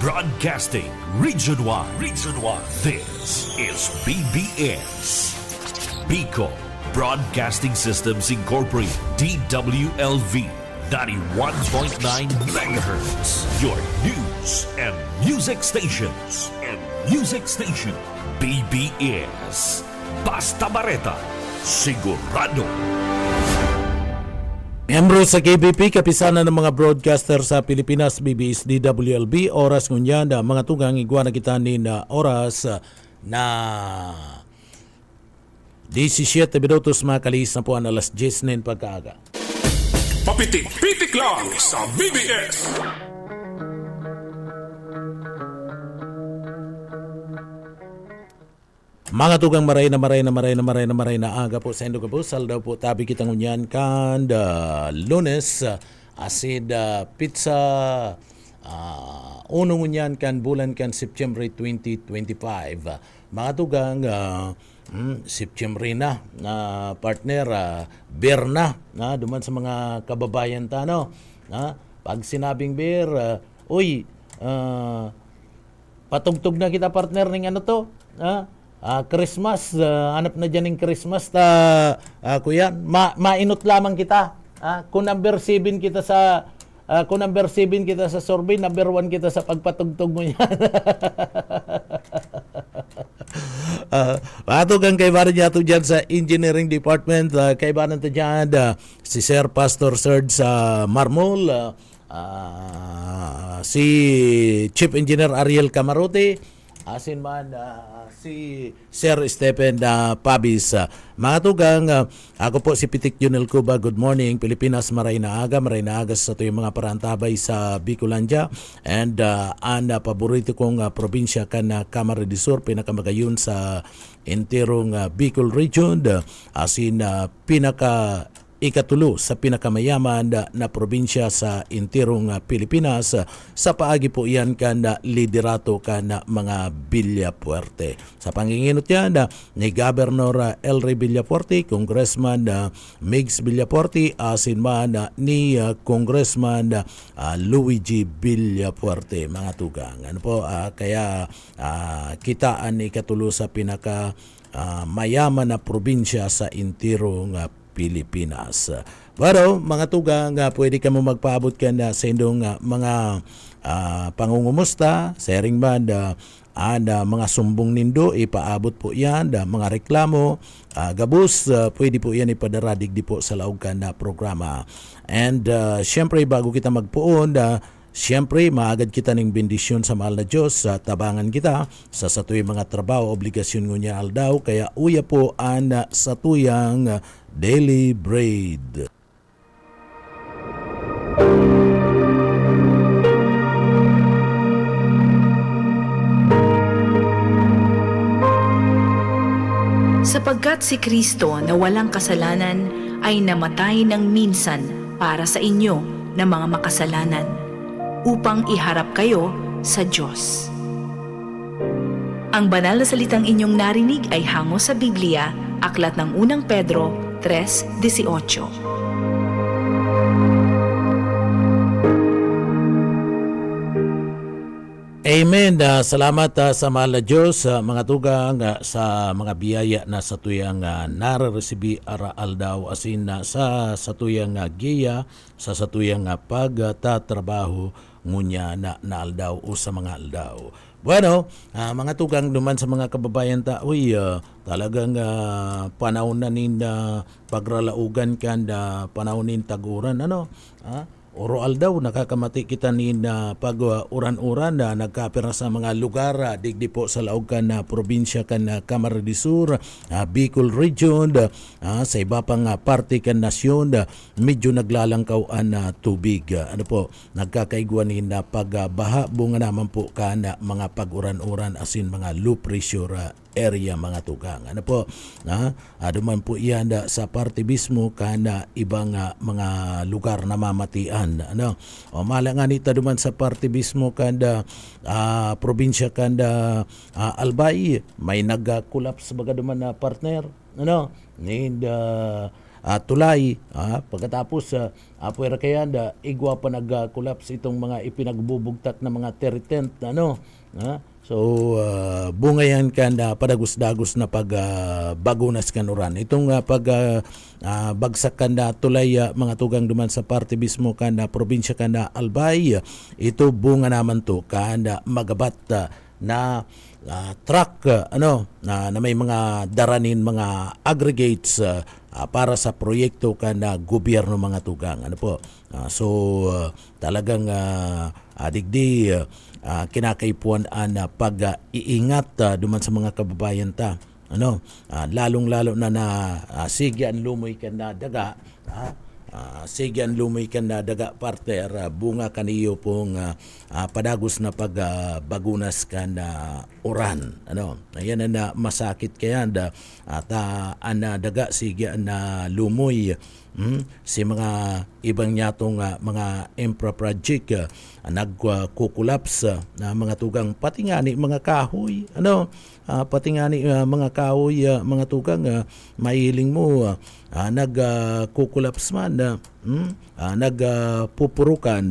Broadcasting Region 1. Region 1. This is BBS. Bicol Broadcasting Systems Incorporated. DWLV. 91.9 megahertz. Your news and music stations. BBS. Basta Bareta. Sigurado. Miyembro sa KBP, kapisanan ng mga broadcaster sa Pilipinas, BBS, DWLB, oras ngunyan na mga tugang igwana kita ni na oras na 17 minutos makalis na po ang alas 10 na pagkaaga. Papitik-pitik lang sa BBS. Mga tugang maray na aga po sa Indo po. Saldaw po tabi kitang unyan kan Lunes asid pizza unong unyan kan bulan kan September 2025. Mga tugang September na partner beer na duman sa mga kababayan tano. Pag sinabing beer, patugtog na kita partner ng ano to. Christmas, hanap na dyan ng Christmas kuya, mainot lamang kita. Kung number 7 kita sa survey, number 1 kita sa pagpatugtog mo yan. Patugang kay baran niya ito dyan sa engineering department, kay baran ito dyan si Sir Pastor Serge Marmol, si Chief Engineer Ariel Camarote, asin man si Sir Stephen Pabis. Mga tugang, ako po si Pitik Junel Cuba. Good morning. Pilipinas, maray na aga sa ito yung mga parantabay sa Bicolandia. And ang paborito kong probinsya kan Camarines Sur, pinakamagayon sa enterong Bicol region. Asin pinaka ikatulo sa pinakamayaman na probinsya sa enterong Pilipinas. Sa paagi po yan kan liderato kan mga Villafuerte. Sa panginginot yan ni Governor Elry Villafuerte, Congressman Migs Villafuerte, asin man ni Congressman Luigi Villafuerte. Mga tugang. Ano po, kaya kitaan ikatulo sa pinaka mayaman na probinsya sa enterong Pilipinas. Pero mga tugang, pwede ka mo magpaabot ka na sa indong mga pangungumusta, sharing man, mga sumbong nindo, ipaabot po yan, mga reklamo, gabus, pwede po yan ipadaradig di po sa laog ka na programa. And syempre, bago kita magpuon, siyempre, maagad kita ng bendisyon sa mahal na Diyos, sa tabangan kita sa satuy mga trabaho, obligasyon ngunya aldaw, kaya uya po ang satuyang Daily Bread. Sapagkat si Kristo na walang kasalanan ay namatay ng minsan para sa inyo na mga makasalanan, upang iharap kayo sa Diyos. Ang banal na salitang inyong narinig ay hango sa Biblia, aklat ng unang Pedro 3:18. Amen. Salamat sa mahal na Diyos, mga tugang, sa mga biyaya na sa tuyang nararesibi ara aldaw, asin sa tuyang giya, sa tuyang pagtatrabaho ngunya na aldaw o sa mga aldaw. Bueno, mga tugang duman sa mga kababayan talagang panahon na nin pagralaugan kan panahon nin taguran, Oro aldaw, nakakamati kita ni pag-uran-uran na nagkapira sa mga lugar, digdi po sa laog kan probinsya kan Camarines Sur, Bicol Region, sa iba pang parte kan nasyon, medyo naglalangkaw ang tubig. Nagkakaiguan ni pagbaha, bunga naman po kan mga pag-uran-uran asin mga low pressure area, mga tugang. Duman po yan sa parte mismo kan ibang mga lugar na mamatian. Mala nga nita duman sa parte mismo kan probinsya kan Albay, may nag-collapse baga duman na partner. tulay. Pagkatapos puwera kaya igwa pa nag-collapse itong mga ipinagbubugtak na mga teritent so bunga yan kanda padagos-dagos na bagunas kanuran itong bagsak kanda tulay mga tugang duman sa parte mismo kanda probinsya kanda Albay ito bunga naman to kanda magabat na truck na may mga daranin mga aggregates para sa proyekto kanda gobyerno mga tugang talagang digdi kinakaipuan na pag-iingat duman sa mga kababayan ta lalong-lalo na sigyan lumoy kan na daga sigyan lumoy kan na daga parter bunga kaniyo pong padagos na pagbagunas kan na oran ayan na masakit kaya ana daga sigyan na lumoy si mga ibang nyatong mga infra project nagkukulaps na mga tugang pati nga ni mga kahoy pati nga ni mga kahoy mga tugang mahiling mo nagkukulaps man nagpupurukan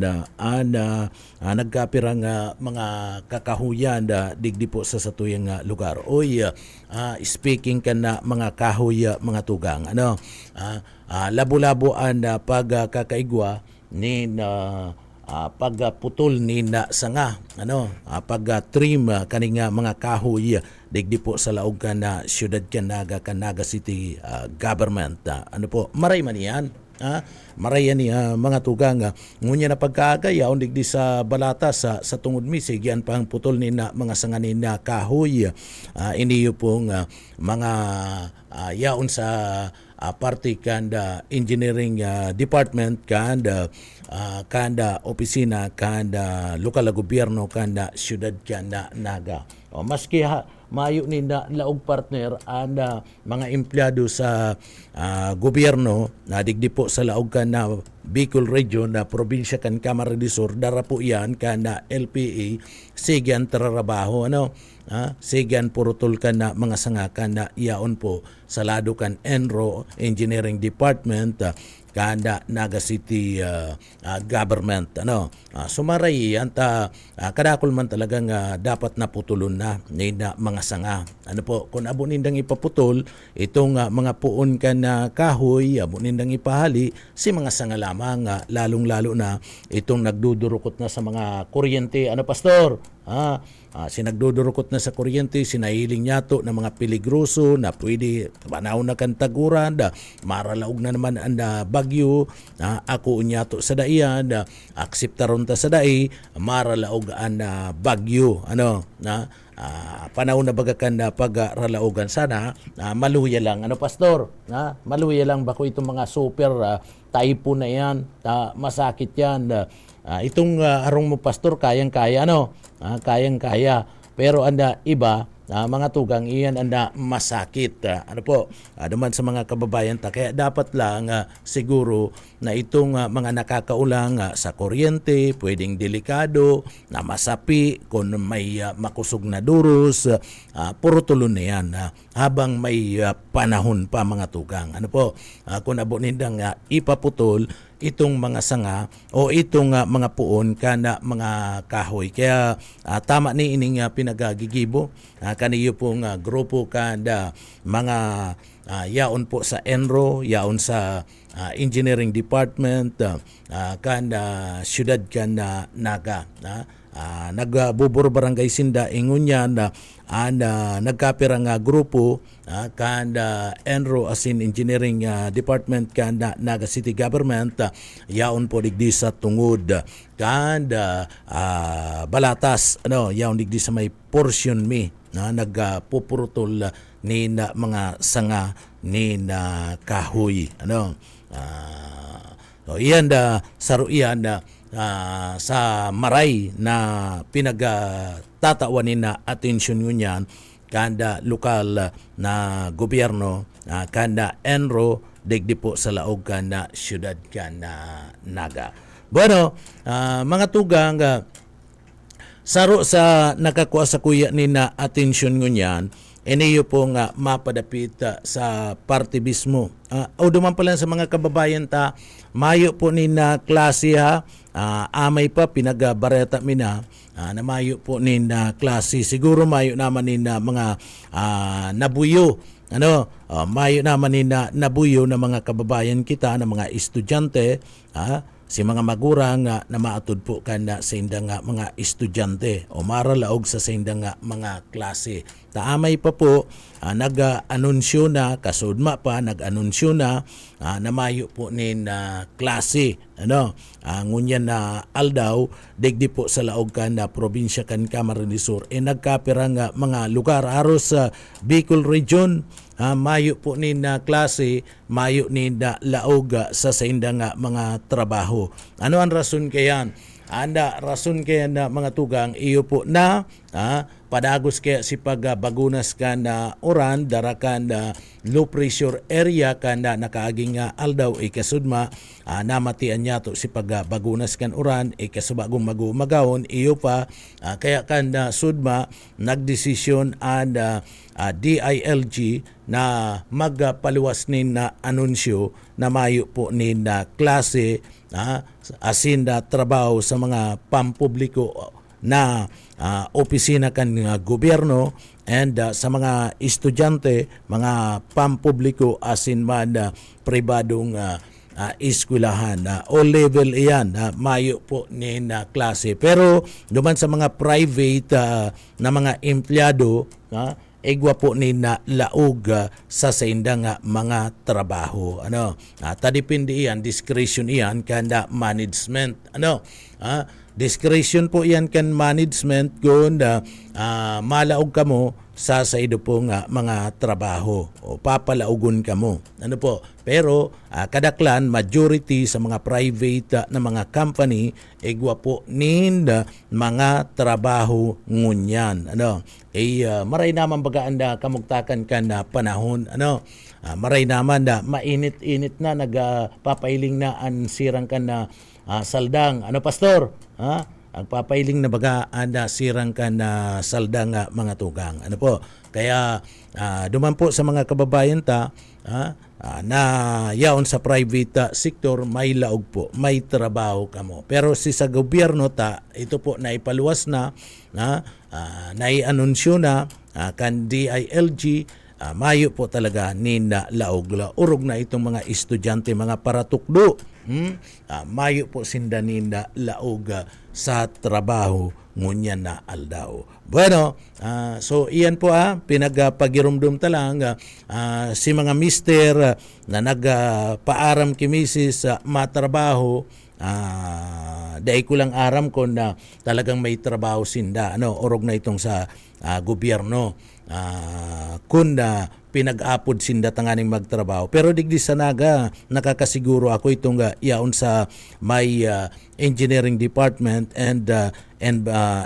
nagkapirang mga kakahuyan digdi po sa satuyang lugar speaking ka na mga kahoy mga tugang labo-laboan pagkakaigwa ni pagputol ni na sanga pag-trim kaning mga kahoy digdi po sa laog ka na siyudad Canaga City government maray man yan maray yan mga tugang ngunya na pagkaagayaw digdi sa balata sa tungod misig yan pang putol ni na mga sanganin na kahoy iniyo pong mga yaon sa party kanda engineering department kanda opisina kanda lokal na gobyerno kanda siyudad kanda Naga maski mayo ni na laog partner mga empleyado sa gobyerno na digdi po sa laog na Bicol Region na probinsya kan Camarines Sur dara po yan kana LPA sigyan trarabaho sigyan purutol ka na mga sanga na iyaon po sa lado kan Enro Engineering Department kanda Naga City government sumaray anta kadakol man talagang dapat na putulon na mga sanga kung abo nindang ipaputol itong mga puon kan kahoy abo nindang ipahali si mga sanga lamang lalong-lalo na itong nagdudurukot na sa mga kuryente pastor sinagdudurukot na sa kuryente sinahiling nyato na mga peligroso na pwede panahon na kan taguran maralaog na naman ang bagyo ako nyato sa daiyan akseptaron ta sa dai maralaog ang bagyo panahon na bagakan na pagralaogan sana maluya lang pastor maluya lang bako itong mga super typhoon na yan masakit yan itong arong mo pastor kayang-kaya kayang-kaya pero anda iba mga tugang iyan anda masakit naman sa mga kababayan kaya dapat lang siguro na itong mga nakakaulang sa kuryente pwedeng delikado na masapi kung may makusog na duros puro tulon na yan habang may panahon pa mga tugang kung abo nindang ipaputol itong mga sanga o itong mga puon kana mga kahoy kaya tama ni ining pinagagigibo kaniyo pong grupo kada mga yaon po sa Enro yaon sa engineering department kanda siyudad kanda Naga nagbubur barangay Sinda ingon yan nagkapirang grupo kanda Enro asin engineering department kanda Naga City government yaon po digdi sa tungod kanda balatas yaon digdi sa may portion mi nagpupurutol ni na mga sanga ni na kahoy iyan saruian sa maray na pinagtatawanin na atensyon ngunyan kanda lokal na gobyerno kanda Enro digdi po sa laog kanda siyudad kanda Naga. Bueno, mga tugang saro sa nakakuha sa kuya ni na atensyon ngunyan iniyo pong mapadapit sa partibismo. O duman pala sa mga kababayan ta, mayo po ni na klase ha, amay pa pinagabareta mina, na mayo po ni na klase. Siguro mayo naman ni na mga nabuyo. Mayo naman ni na nabuyo na mga kababayan kita, na mga estudyante, si mga magurang na maatod po kana sa indang mga estudyante o maralaog sa indang mga klase. Taamay pa po nag-anunsyo na, kasudma pa nag-anunsyo na mayo po nin klase. Ngunyan na aldaw, digdi po sa laog kan na probinsya kan Camarines Sur, nagkapirang mga lugar aros sa Bicol Region. Mayo po ni na klase, mayo ni na laog sa indang mga trabaho. Ano ang rason kayan? Anda rason kaya na mga tugang iyo po na padagos kaya si pagbagunas ka na oran darakan na low pressure area ka na nakaaging aldaw kasudma namatian niya to si pagbagunas kan oran kasubagong magumagawon iyo pa kaya kan na sudma nagdesisyon ang DILG na magpaluwas nin na anunsyo na mayo po nin na klase asin na trabaho sa mga pampubliko na opisina kan gobyerno and sa mga estudyante, mga pampubliko asin man pribadong eskwelahan. All level iyan, mayo po ni na klase. Pero duman sa mga private na mga empleyado, igwa po ni na laog sa indang mga trabaho. Tadipindi iyan, discretion iyan kanda management. Discretion po iyan kan management kung malaog kamo sa ido po mga trabaho o papalaugon kamo. Pero kadaklan majority sa mga private na mga company igwa po nin mga trabaho ngunyan. Maray naman bagaan da kamugtakan kan na panahon. Maray naman da mainit-init na nagpapailing na ang sirang kan na saldang. Pastor? Ang papailing na baga anda sirang ka na saldang mga tugang. Kaya duman po sa mga kababayan ta na yaon sa private sector may laog po, may trabaho kamo. Pero sa gobyerno ta, ito po naipaluwas na, naianunsyo na kan DILG, mayo po talaga nina laog urog na itong mga estudyante, mga paratukdo. Mayo po sinda nina laog sa trabaho ngunyan na aldaw. Bueno, so iyan po pinagpagirumdum talang si mga mister na nagpaaram kimisis sa matrabaho, dahil ko lang aram ko na talagang may trabaho sinda. Orog na itong sa gobyerno. Kung pinag-apod sinda tanganing magtrabaho. Pero digdi sa nakakasiguro ako itong yaon sa may engineering department and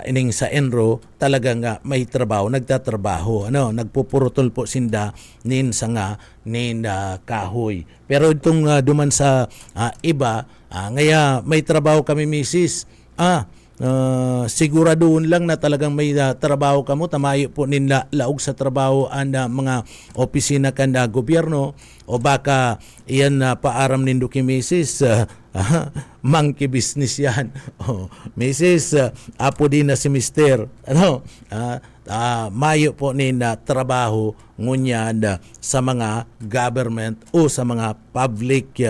ining sa Enro talagang may trabaho, nagtatrabaho. Nagpupurutol po sinda nin kahoy. Pero itong duman sa iba, ngaya may trabaho kami misis. Siguraduhin lang na talagang may trabaho kamo, tamayo po nila laog sa trabaho ang mga opisina kanda gobyerno o baka iyan paaram nindo ki misis monkey business yan. Misis apo din na si mister mayo po nina trabaho ngunyan sa mga government o sa mga public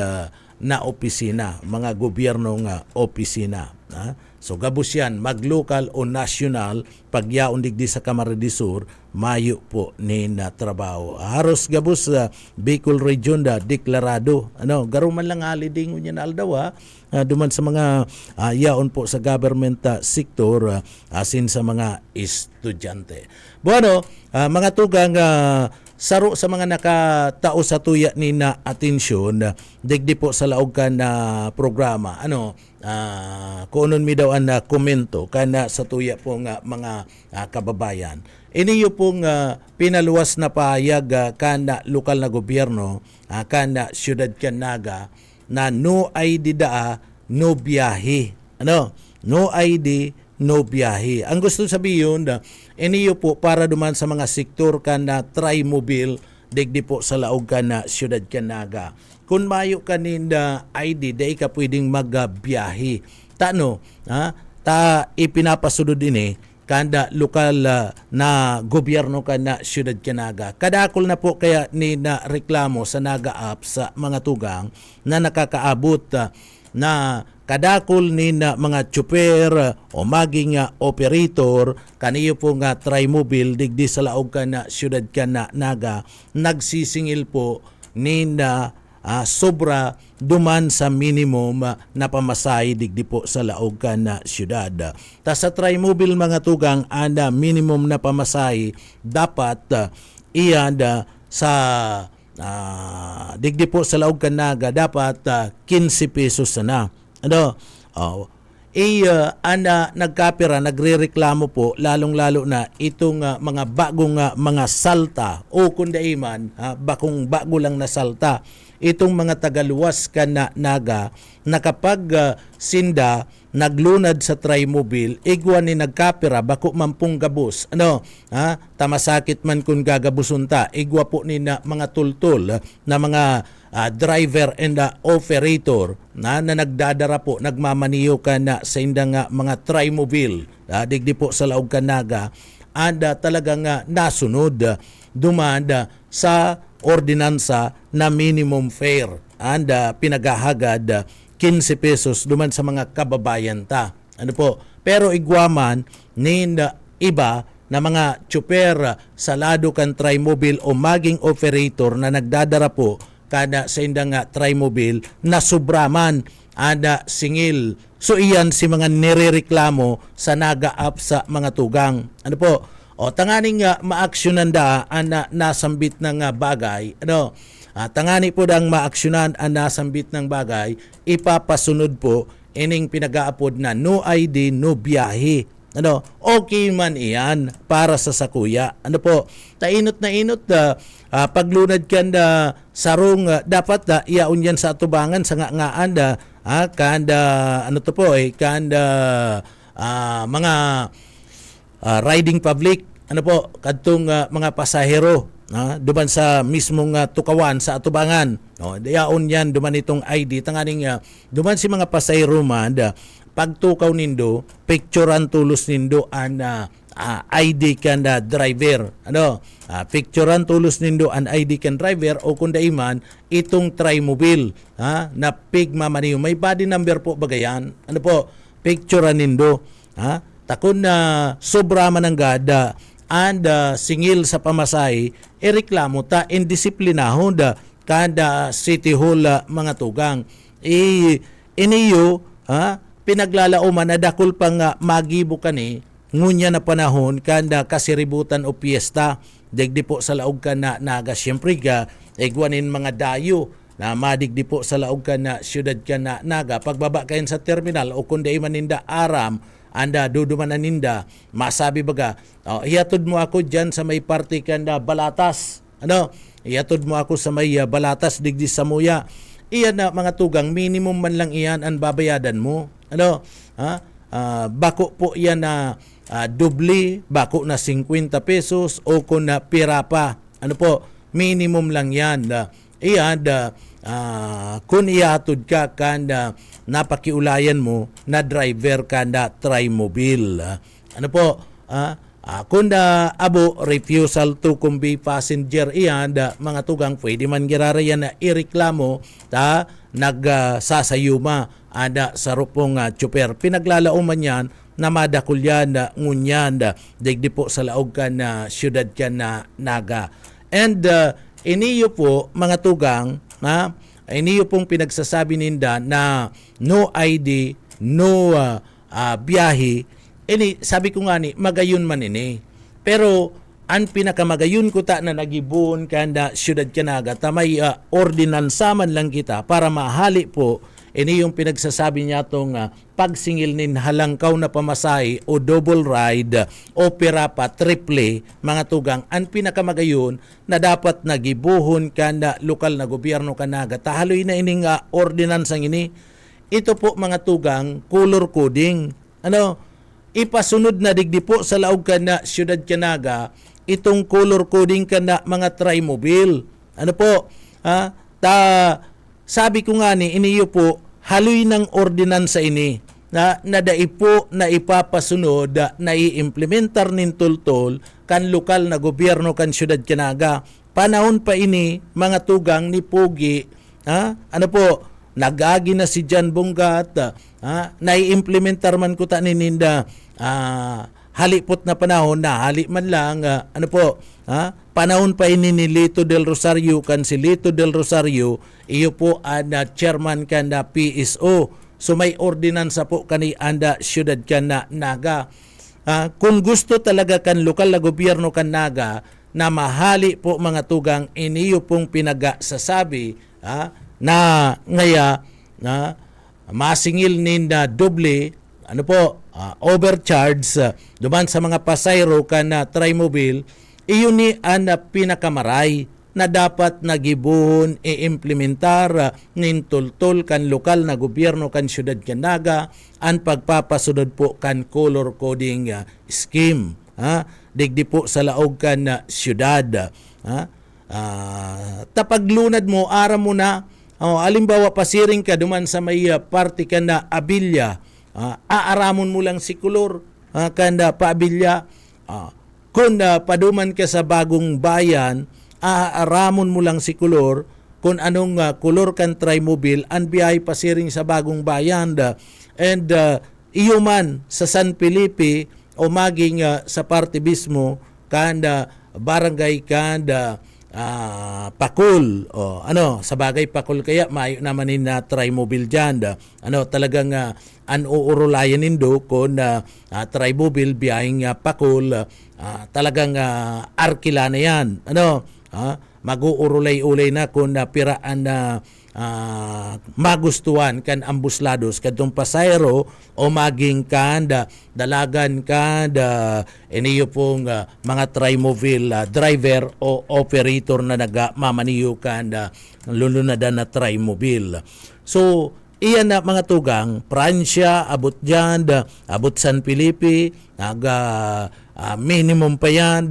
na opisina, mga gobyernong opisina. So gabus yan, mag-local o national, pagyaon digdi sa Camarines Sur, mayo po ni na trabaho. Haros gabus Bicol Region deklarado. Garuman lang haliding niya na aldaw duman sa mga yaon po sa government sector asin sa mga estudyante. Bueno, mga tugang saro sa mga nakatao sa tuya ni na atensyon digdi po sa laog ka na programa kunon mi daw ang komento kana sa tuya po nga mga kababayan iniyo pong pinaluwas na pahayag kana lokal na gobyerno kana siyudad Canaga na no ID no biyahe no ID no biyahe. Ang gusto sabihin iniyo po para duman sa mga sektor kan na tri-mobile digdi po sa laog ka na siyudad Canaga. Kung mayo kanin na ID, day ka pwedeng magbiyahe. Tano, ta ipinapasunod din kanda lokal na gobyerno ka na siyudad Canaga. Kadakol na po kaya ni na reklamo sa Naga app sa mga tugang na nakakaabot na kadakol ni na mga tsuper o maging operator kaniyo po nga tri-mobile digdi sa laog ka na siyudad ka na Naga nagsisingil po ni na sobra duman sa minimum na pamasahe digdi po sa laog ka na siyudad. Ta sa tri-mobile mga tugang anda minimum na pamasahe dapat iyan sa digdi po sa laog ka Naga dapat 15 pesos na. Ano? Nagkapira, nagrereklamo po lalong-lalo na itong mga bagong mga salta o kundaiman, bakong bago lang na salta. Itong mga tagaluwas ka na Naga na kapag sinda naglunad sa tri-mobile, igwa ni nagkapira bako mampung gabos. Tamasakit man kung gagabusun ta, igwa po ni na mga tultul na mga driver and operator na nagdadara po, nagmamaniyo ka na sa indang mga tri-mobile, digdi po sa laog ka Naga, talagang nasunod, dumanda sa ordinansa na minimum fare pinagahagad 15 pesos duman sa mga kababayan ta. Ano po? Pero igwaman ni iba na mga tsuper sa lado kan tri-mobile o maging operator na nagdadara po kada sa indang tri-mobile na sobraman singil. So iyan si mga nirereklamo sa Naga app sa mga tugang. Ano po? O tanganing maaksyonan nasambit ng bagay. Tangani po dang maaksyonan ang nasambit ng bagay, ipapasunod po ining pinag-aapod na no ID, no biyahe. Okay man iyan para sa sakuya. Tainot na inot paglunad kan sarong dapat iaun yan sa atubangan sa ngaan kanda mga riding public kadtong mga pasahero duman sa mismong tukawan sa atubangan yaon yan duman itong ID tanganing duman si mga pasahero man pagtukaw nindo picturean tulos nindo an ID kan driver picturean tulos nindo an ID kan driver o kung daiman itong tri-mobile na pigma maniyo may body number po bagayan picturean nindo takon na sobra man ang gada and singil sa pamasahe ireklamo ta indisiplinahon kada City Hall mga tugang iniyo pinaglalauman na dakol pang magibo kani ngunya na panahon kanda kasiributan o piyesta digdi po sa laog ka na Naga siyempre ka igwanin mga dayo na madigdi po sa laog ka na siyudad ka na Naga pagbaba kayo sa terminal o kundi maninda aram anda duduman aninda masabi baga ihatod mo ako diyan sa may parte kanda Balatas ihatod mo ako sa may Balatas digdi sa Muya iyan na mga tugang minimum man lang iyan ang babayadan mo bako po yan na dubli bako na 50 pesos o kung na pira pa minimum lang yan iyan kung ihatod ka kanda napakiulayan mo na driver kanda tri-mobile kung abo refusal to convey passenger iyan mga tugang pwede man girarayan na ireklamo nagsasayuma sa rupong tsuper pinaglalauman yan na madakul yan ngunyan digdi po sa laog ka na siyudad ka na Naga and iniyo po mga tugang iniyo pong pinagsasabi ninda na no ID, no biyahe, sabi ko nga ni, magayon man ini. Pero, ang pinakamagayon ko ta na nagibon kanda siyudad Canaga, tamay ordinansa man lang kita para mahali po, ini yung pinagsasabi niya itong pagsingil nin halangkaw na pamasahe o double ride o pira pa triple mga tugang ang pinakamagayon na dapat nagibuhon kanda lokal na gobyerno Canaga tahaloy na ining ordinansang ini ito po mga tugang color coding ipasunod na digdi po sa laog ka na Siyudad Canaga itong color coding ka na mga Trimobile. Ano po? Sabi ko nga ni, iniyo po, haloy ng ordinansa ini na nadai po na ipapasunod na i-implementar nin tultol kan lokal na gobyerno kan Siyudad Canaga. Panahon pa ini, mga tugang ni Pogi, ano po, nagagi na si Jan Bongat, nai-implementar man ko ta nininda, halipot na panahon na hali man lang, ano po, panahon pa ini ni Lito del Rosario, kan si Lito del Rosario, iyo po ang chairman kan na PSO. So may ordinansa po kani anda Siyudad Canaga. Kung gusto talaga kan lokal na gobyerno kan Naga na mahali po mga tugang, iniyo pong pinagasasabi na ngaya masingil ninda doble, ano po, overcharge duman sa mga pasayro kan na Trimobile, iyon ni ang pinakamaray na dapat nagibuhon i-implementar nintultol kan lokal na gobyerno kan Siyudad Canaga ang pagpapasunod po kan color coding scheme. Digdi po sa laog kan siyudad. Tapaglunad mo, ara mo na, alimbawa pasiring ka duman sa may party ka na abilya, aaramon mo lang si kulor kanda paabilya. Kung paduman ka sa Bagong Bayan, aaramon mo lang si kulor kung anong kulor kan Trimobile ang biyahe pasiring sa Bagong Bayan. And iyo man sa San Felipe o maging sa parte mismo kanda barangay kanda Pakul o ano sa bagay Pakul kaya mayo naman ni na Trimobile dyan. Ano talagang anuurulayan nindo kung Trimobile biyahing Pakul, talagang arkila na yan. Ano mag-uurulay-ulay na kung piraan na magustuhan kan ambuslados kadtong pasayro o maging kanda dalagan kanda iniyo pong mga Trimobile driver o operator na nagmamaniyo kanda lulunadan na Trimobile. So iyan na mga tugang, Pransya, abot dyan, abot San Felipe, minimum pa yan,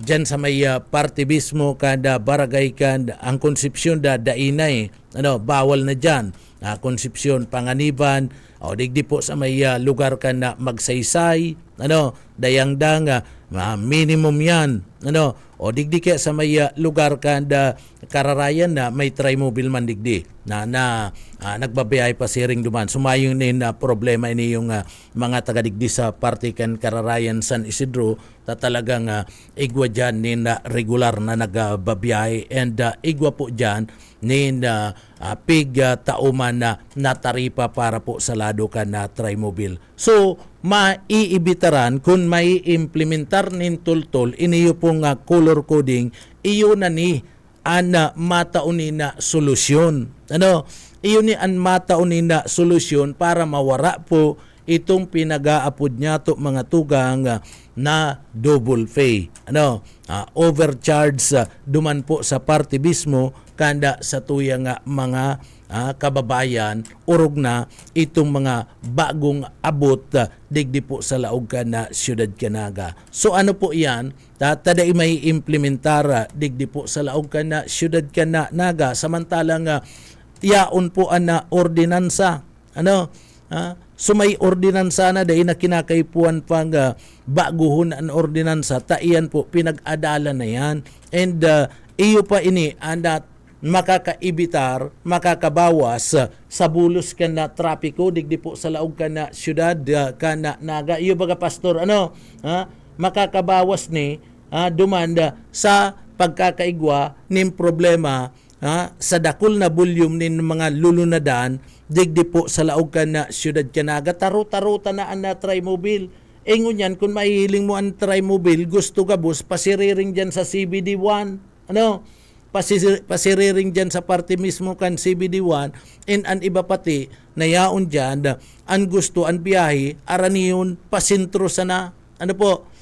dyan sa may parte mismo kada barangay kada ang konsepsyon dainay, bawal na dyan. Konsepsyon Panganiban, digdi po sa may lugar ka na magsaysay, dayangdang, minimum yan, digdi kaya sa may lugar ka na Kararayan na may Trimobile man digdi na nagbabiyay pa siring duman. Sumayong nin problema ini yung mga taga-digdi sa parte kan Kararayan San Isidro ta talagang igwa dyan nin regular na nagbabiyay and igwa po dyan nin pig tauman na nataripa para po sa lado kan na Trimobile. So maiibitaran kung may implementar nin tultol iniyo pong color coding, iyo na ni an mataunin na solusyon. Iyon ni an mataunin na solusyon para mawara po itong pinag-aapod niya to mga tugang na double pay. Overcharge duman po sa parte mismo kanda sa tuyang mga kababayan urog na itong mga bagong abot digdi po sa laog ka na Siyudad Canaga. So ano po yan? Taday may implementar digdi po sa laog ka na Siyudad Canaga samantalang yaon po ang ordinansa. So may ordinansa na dahil na kinakaipuan pang baguhon ang ordinansa, taiyan po pinag-adalan na yan. And iyo pa ini andat makakaibitar, makakabawas sa bulos ka na trapiko digdi po sa laog ka na Siyudad Canaga. Iyo baga pastor, makakabawas ni dumanda sa pagkakaigwa ning problema sa dakol na volume nin mga lulunadan digdi po sa laog ka na Siyudad Canaga. Taro-taruta na ang Trimobile. Ingon yan, kung mahihiling mo ang Trimobile, gusto ka bus, pasiriring dyan sa CBD1. Pasiriring dyan sa parte mismo kan CBD1 and ang iba pati na yaon dyan, ang gusto, ang biyahe, araniyon, pasintro sana.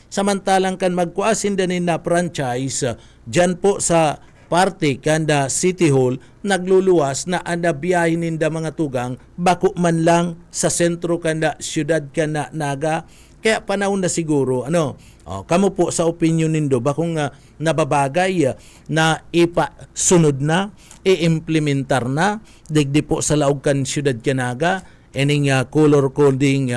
Samantalang kan magkuasin din na franchise, dyan po sa parte kanda City Hall nagluluwas na anda biyahin ninda mga tugang bako man lang sa sentro kanda syudad kana Naga. Kaya panahon na siguro kamo po sa opinion nindo bakong nababagay na ipasunod na i-implementar na digdi po sa laog kan syudad Naga ining color coding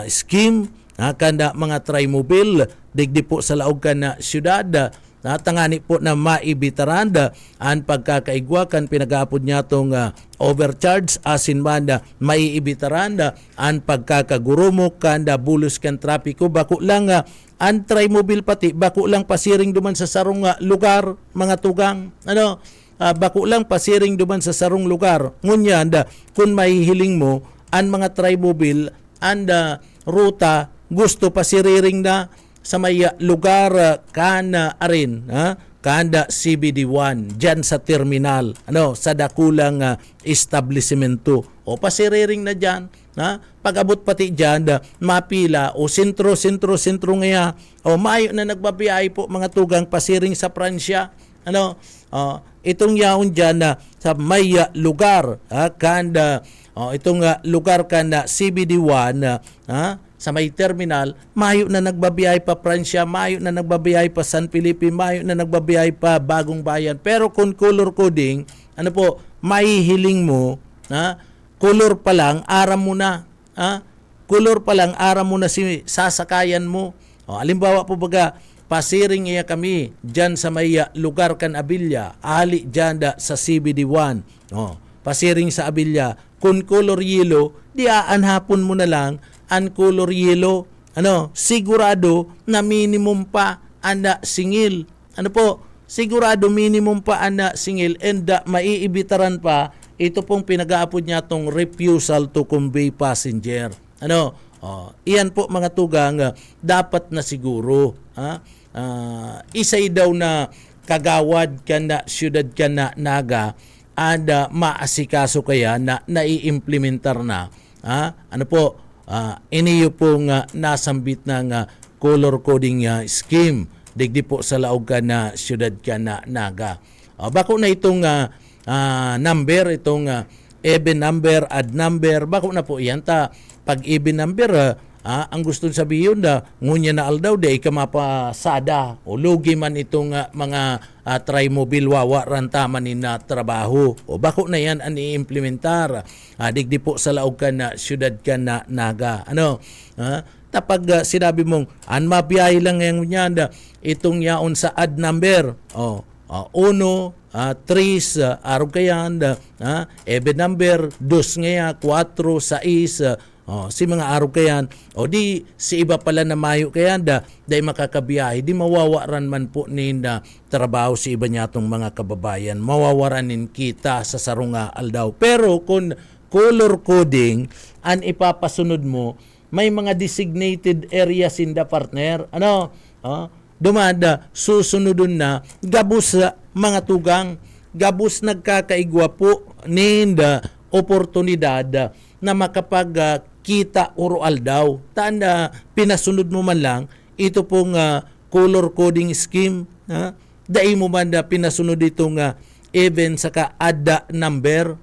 scheme kanda mga trimobile digdi po sa laog kan syudad tangani po na maibitaran ang pagkakaigwa kan pinag-aapod niya tong overcharge asin man maiibitaran ang pagkakagurumok kan bulos kan trapiko bako lang ang trimobile pati bako lang pasiring duman sa sarong lugar mga tugang bako lang pasiring duman sa sarong lugar ngunyan kung mahihiling mo ang mga trimobile ang ruta gusto pasiriring na sa may lugar kana arin kanda CBD1 diyan sa terminal sa dakulang establishmento o pasiriring na diyan pag-abot pati diyan mapila o sentro ngaya o maayo na nagbabiyahe po mga tugang pasiring sa Pransya itong yaon diyan sa may lugar kanda itong lugar kanda CBD1 sa may terminal, mayo na nagbabiyahe pa Pransya, mayo na nagbabiyahe pa San Felipe, mayo na nagbabiyahe pa Bagong Bayan. Pero kung color coding, mahihiling mo, color pa lang, aram mo na. Color pa lang, aram mo na si sasakayan mo. Halimbawa po baga, pasiring iya kami dyan sa may lugar kan Abilya, ali dyan sa CBD1. Pasiring sa Abilya, kung color yellow, diaan hapon mo na lang, ang color yellow, sigurado na minimum pa anda singil. Sigurado minimum pa anda singil and maiibitaran pa ito pong pinag-aapod niya tong refusal to convey passenger. Iyan po mga tugang dapat na siguro. Isay daw na kagawad kana syudad kana Naga anda maasikaso kaya na naiimplementar na. Iniyo pong nasambit ng color coding scheme digdi po sa laog ka na syudad ka na Naga. Bako na itong number, itong even number, odd number, bako na po yan pag even number ang gusto sabihin ngunya na aldaw de ka mapasada o lugi man itong mga trimobile wawa rantaman ni na trabaho o bako na yan ang i-implementar digdi po sa laog ka na syudad ka na Naga tapag sinabi mong an mabiyahe lang yung yan itong yaon sa odd number 1, 3 araw kayan even number 2 ngaya 4, 6 si mga araw kayan o di si iba pala na mayo kayan dahil makakabiyahe di mawawaran man po na trabaho si iba niya itong mga kababayan mawawaranin kita sa sarunga aldaw pero kung color coding ang ipapasunod mo may mga designated areas in the partner dumada susunodun na gabus mga tugang gabus nagkakaigwa po ninda oportunidad na makapag kita oro aldaw. Tanda pinasunod mo man lang ito pong color coding scheme. Dai mo man pinasunod itong even saka adda number.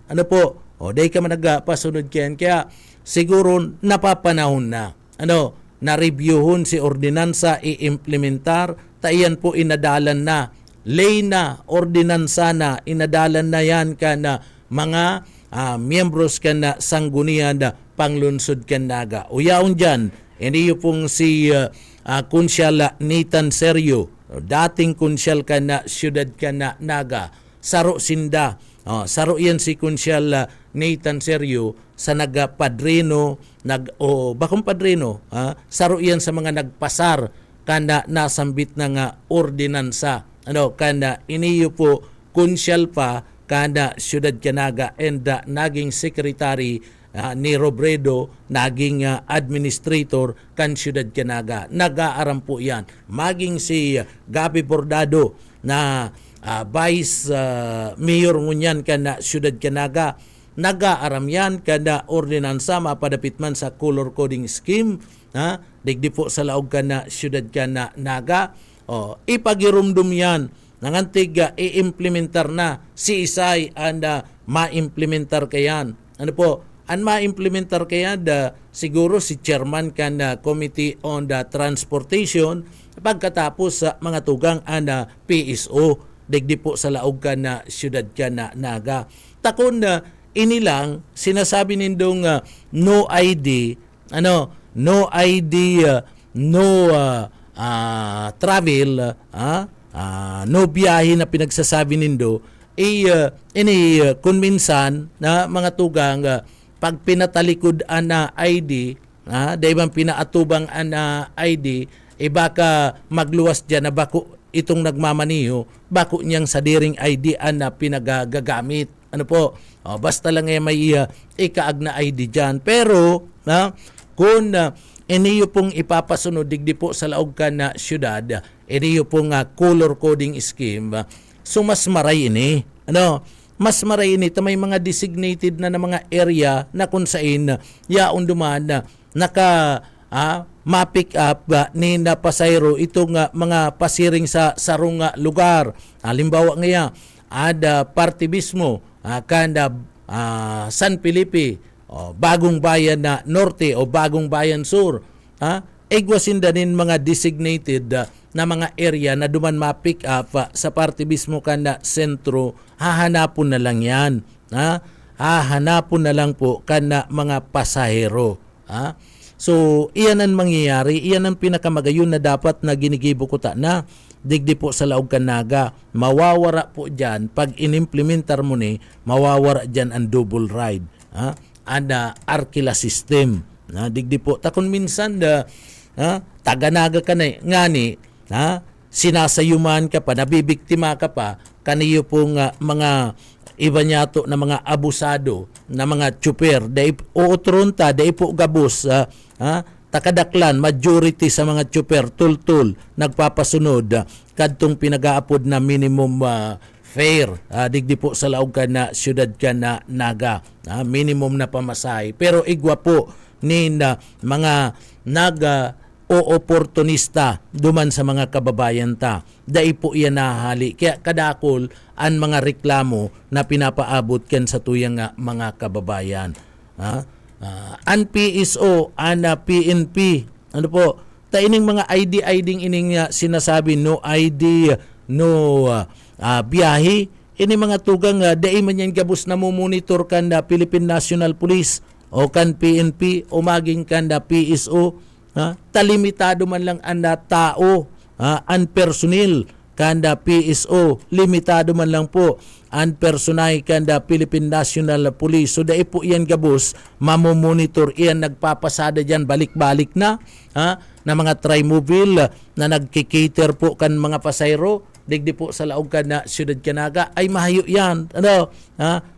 Dai ka man nagpasunod kayan. Kaya siguro napapanahon na. Na-reviewhon si ordinansa i-implementar. Tayan po inadalan na. Lay na, ordinansa na, inadalan na yan ka na mga miyembros ka na sanggunian na panglunsod ka Naga. Uyaon dyan, iniyo pong si Kunsyal Nathan Sergio, dating kunsyal ka na syudad ka na Naga, saro sinda. Saro yan si Kunsyal Nathan Sergio sa nagpadrino, bakong padrino, saro yan sa mga nagpasar kana nasambit ng ordinansa. Kana iniyo po kunsyal pa kada syudad Naga and naging secretary ni Robredo, naging administrator kan syudad Naga. Nag-aaram po yan. Maging si Gabi Bordado na vice mayor ngunyan kana syudad Naga. Nag-aaram yan kada ordinansa mapadapit man sa color coding scheme. Digdi po sa laog kana syudad Naga. Ipagirumdum yan nangantig i-implementar na si Isay and ma-implementar kayan. Ano po? Ang ma-implementar kayan siguro si chairman kan Committee on the Transportation pagkatapos sa mga tugang PSO digdi po sa laog kan na siyudad kan na Naga. Takon inilang sinasabi nindong no ID no ID no travel no biyahe na pinagsasabi nindo kunminsan na mga tugang pag pinatalikod na ID dahil bang pinaatubang ID baka magluwas dyan na bako itong nagmamaniho bako niyang sadiring ID na pinagagamit. Ano po? Basta lang may ikaag na ID dyan. Pero kung iniyo pong ipapasunod digdi po sa laog ka na syudad, iniyo pong color coding scheme, so mas maray ini. Mas maray ini, may mga designated na mga area na kung saan yaon duman naka ma-pick up ni na pasayro itong mga pasiring sa sarong lugar. Halimbawa ngayon, ada partibismo, kanda San Felipe, Bagong Bayan na Norte o Bagong Bayan Sur, egwasindanin mga designated na mga area na duman ma-pick up sa partibismo kanda sentro, hahanapon na lang yan. Hahanapon na lang po kanda mga pasahero. So, iyan ang mangyayari, iyan ang pinakamagayon na dapat na ginigibo ko na digdi po sa laog kan Naga. Mawawara po dyan, pag inimplementar mo ni, mawawara dyan ang double ride. Arkila system. Digdi po. Takon minsan, taga-Naga ka na ngani, sinasayuman ka pa, nabibiktima ka pa, kaniyo pong mga iba nyato na mga abusado na mga tsuper dahil uutronta dahil po gabos takadaklan majority sa mga tsuper tultul nagpapasunod kadtong pinag-aapod na minimum fare digdi po sa laog ka na siyudad ka na Naga minimum na pamasahe pero igwa po ni mga Naga o oportunista duman sa mga kababayan ta. Dai po iyan nahali. Kaya kadakol ang mga reklamo na pinapaabot ken sa tuyang mga kababayan. Ang PSO, ang PNP, ano po, taining mga ID ining sinasabi no ID, no biyahe, ini mga tugang dai man yan gabos na mumonitor kan Philippine National Police o kan PNP o maging kan PSO. Talimitado man lang ang tao, ang personnel kanda PSO, limitado man lang po ang personay kanda Philippine National Police. So dahil po iyan gabos, mamomonitor iyan nagpapasada dyan balik-balik na mga trimobile na nagkikater po kan mga pasayro digdi po sa laog ka na siyudad Naga ay mahayo yan.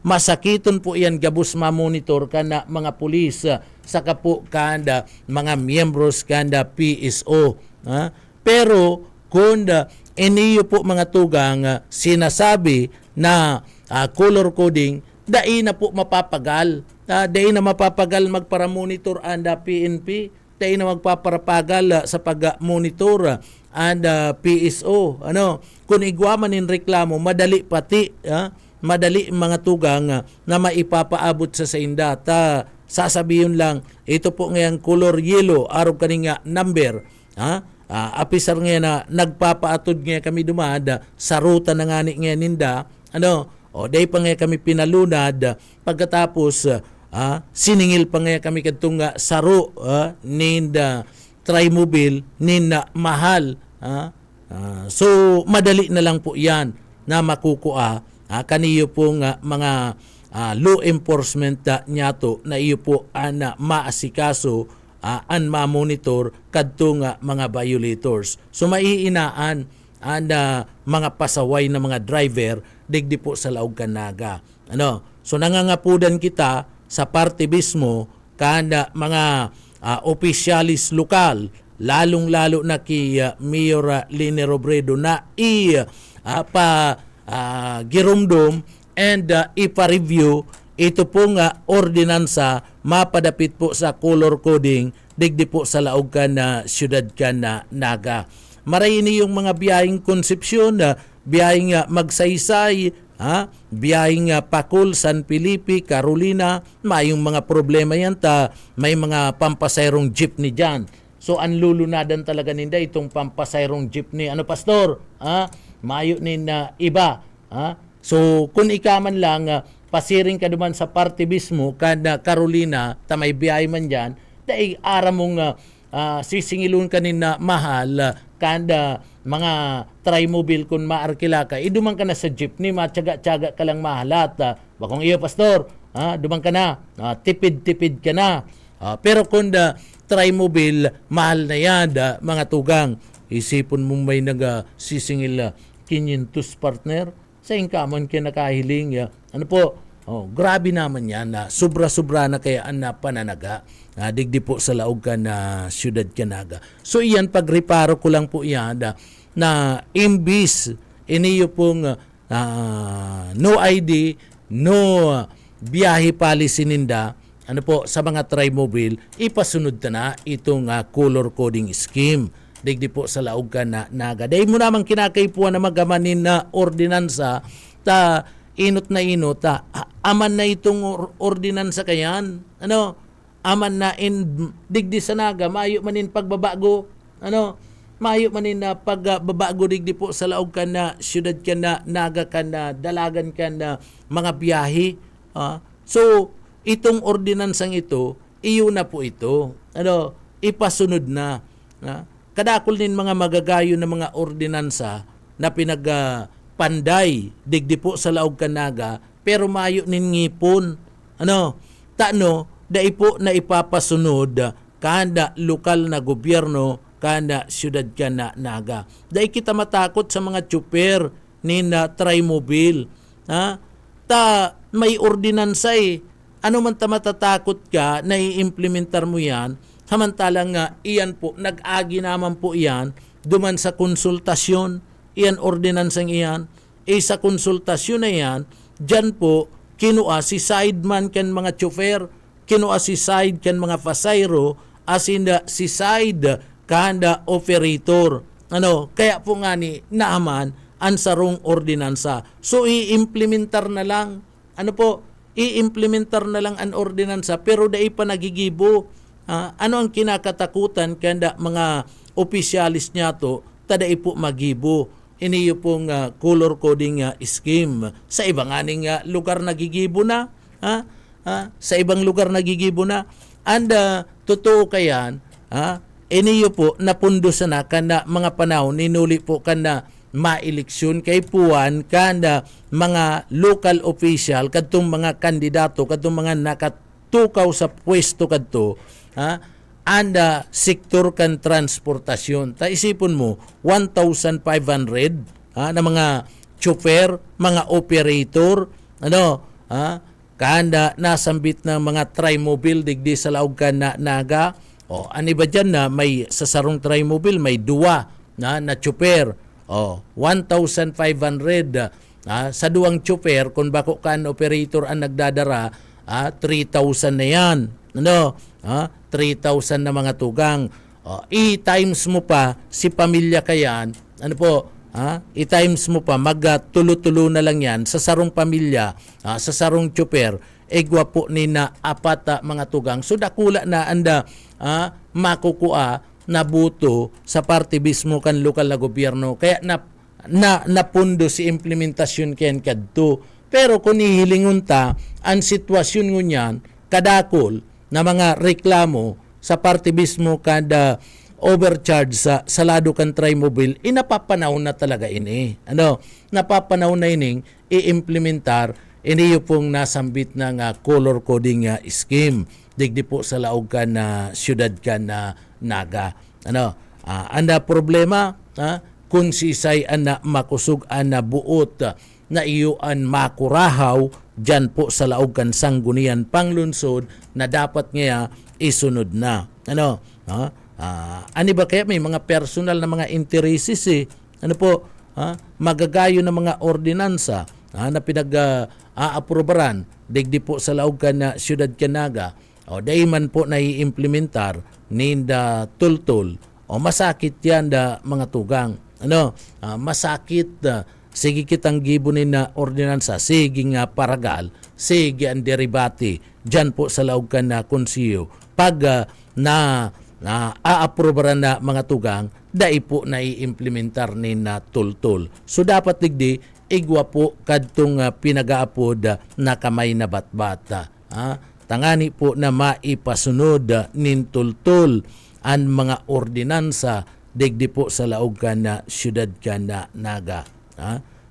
Masakiton po yan gabos mamonitor ka na mga pulis saka po kanda mga miyembros kanda PSO. Pero kung iniyo po mga tugang sinasabi na color coding, dai na po mapapagal. Dai na mapapagal magpara-monitor anda PNP. Dai na magpaparapagal sa pag-monitor and PSO. Kung igwaman in reklamo, madali pati, madali mga tugang na maipapaabot sa inda. Sasabihin lang, ito po ngayang color yellow, araw kaninga number. Apisar nga na nagpapaatod nga kami dumada sa ruta na nga nga ninda. Day pa nga kami pinalunad pagkatapos siningil pa nga kami kadtong saro ninda trimobile ninda mahal. So madali na lang po yan na makukuha kaniyo pong mga law enforcement nyato na iyo po ana maasikaso an ma-monitor kadtong mga violators. So maiinaan ang mga pasaway na mga driver digdi po sa laog kan Naga. So nangangapudan kita sa partibismo kanda mga opisyalis lokal, lalong-lalo na kay Mayor Lene Robredo na girumdum and ipa-review ito pong ordinansa mapadapit po sa color coding digdi po sa laog ka na siyudad ka na Naga. Maray ini yung mga biyaheng konsepsyon biyaheng Magsaysay, biyaheng Pakul, San Felipe, Carolina, mayong mga problema yan may mga pampasayrong jeepney dyan. So anlulunadan talaga ninda itong pampasayrong jeepney. Ano pastor? Mayo nin iba. So kung ikaman lang pasiring ka duman sa party mismo kada Carolina tamay biyahe man dyan, dahil ara mong sisingilun ka na mahal kada mga trimobile kung maarkila ka, idumang ka na sa jeepney, matyaga-tyaga ka lang mahalat. Bakong iyo, pastor, dumang ka na, tipid-tipid ka na. Pero kung trimobile, mahal na yan, mga tugang. Isipon mo may nagsisingil 500 partner, sa inkamon ka nakahiling. Ano po, grabe naman yan, sobra-sobra na kaya ang pananaga. Digdi po sa laog ka na siyudad Canaga. So iyan, pagreparo ko lang po yan na imbis iniyo pong no ID, no biyahe policy ninda, ano po, sa mga trimobile, ipasunod na itong color coding scheme. Digdi po sa laog ka na naga. Dahil mo naman kinakaipuan na magamanin na ordinansa, inot na inot, aman na itong ordinansa kayan, aman na digdi sa naga, mayo manin pagbabago, mayo manin na pagbabago digdi po sa laog ka na siyudad ka na naga ka na dalagan ka na mga biyahe. So itong ordinansang ito, iyo na po ito, ipasunod na. Kadakol nin mga magagayo na mga ordinansa na pinagpanday digdi po sa laog ka naga, pero mayo nin ngipon, dai po na ipapasunod kada lokal na gobyerno kada siyudad ka na naga. Dai kita matakot sa mga tsuper ni na trimobile. May ordinansa Ano man matatakot ka na i-implementar mo yan, samantalang iyan po, nag-agi naman po iyan, duman sa konsultasyon, iyan ordinansang iyan, sa konsultasyon na yan, dyan po, kinua si sideman kan mga tsuper, kinua si side kan mga pasayro, asin si side kanda operator. Kaya po nga ni naaman ang sarong ordinansa. So i-implementar na lang. I-implementar na lang ang ordinansa pero dai pa nagigibo. Ano ang kinakatakutan kanda mga opisyalis niya to, tadai po magibo. Iniyo pong color coding scheme. Sa ibang aning lugar nagigibo na. Sa ibang lugar nagigibo na. And totoo kayan, iniyo po napundusan na kanda mga panahon, ninuli po kanda maeleksyon kay puwan kanda mga local official, kadtong mga kandidato, kadtong mga nakatukaw sa pwesto kadto, anda sektor kan transportasyon. Isipon mo 1,500 na mga chauffeur, mga operator, kanda nasambit ng mga trimobile digdi sa laog ka na naga. Ani ba dyan na may sa sarong trimobile may duwa na chauffeur. 1,500 sa duwang chauffeur, kung bako kan operator ang nagdadara, 3,000 na yan. 3,000 na mga tugang. I-times mo pa si pamilya kayan, i-times mo pa, magtulo-tulo na lang yan sa sarong pamilya, sa sarong chauffeur, gwapo ni na apat mga tugang. So dakula na anda makukua na buto sa parte mismo kan lokal na gobyerno. Kaya napundo si implementasyon ken kadto. Pero kung ihilingon ta, ang sitwasyon ngunyan, kadakol na mga reklamo sa parte mismo kada overcharge sa salado kan trimobile, napapanaw na talaga ini. Napapanaw na ining i-implementar iniyo pong nasambit ng color coding scheme. Digdi po sa laog ka na siyudad ka na naga. Anda problema, kung sisay na makusog na buot na iyo an makurahaw dyan po sa laog kan sanggunian panglunsod na dapat nga isunod na. Ani ba kaya may mga personal na mga intereses magagayo na mga ordinansa na pinag-aaprobaran digdi po sa laog ka na siyudad Canaga, dahil man po nai-implementar ninda tultul, masakit yan da mga tugang. Masakit sige kitang gibunin na ordinansa, sige nga paragal, sige ang derivati, dyan po sa laog ka na konsiyo, pag na aaprobaran na mga tugang, dai po na i-implementar ni na tultul. So dapat digdi, igwa po kadtong pinagaapod na kamay na batbata. Tangani po na maipasunod nin tultul ang mga ordinansa digdi po sa laog ka na syudad ka na naga.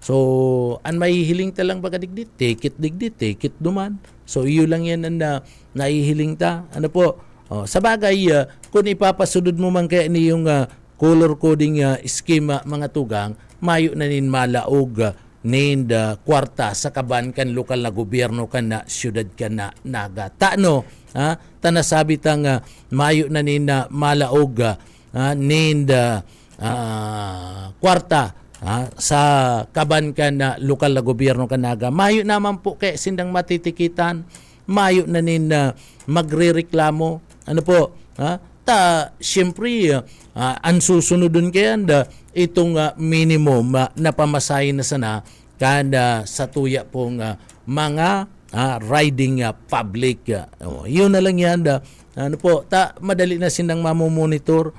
So, ang mahihiling ta lang baga digdi, take it duman. So, iyo lang yan ang nahihiling ta. Ano po? Sa bagay, kung ipapasunod mo man kaya ni yung color coding scheme mga tugang, mayo na nin malaog nin kwarta sa kaban kan lokal na gobyerno kan na syudad kan na naga. Tano, tanasabi tang mayo na nin malaog nin kwarta sa kaban kan na lokal na gobyerno kan naga. Mayo naman po kay sindang matitikitan, mayo na nin magrereklamo. Ano po? Siyempre, ang susunodun kaya itong minimum na pamasahe na sana kada sa tuya pong mga riding public. Yun na lang yan. Ano po, madali na sinang mamomonitor.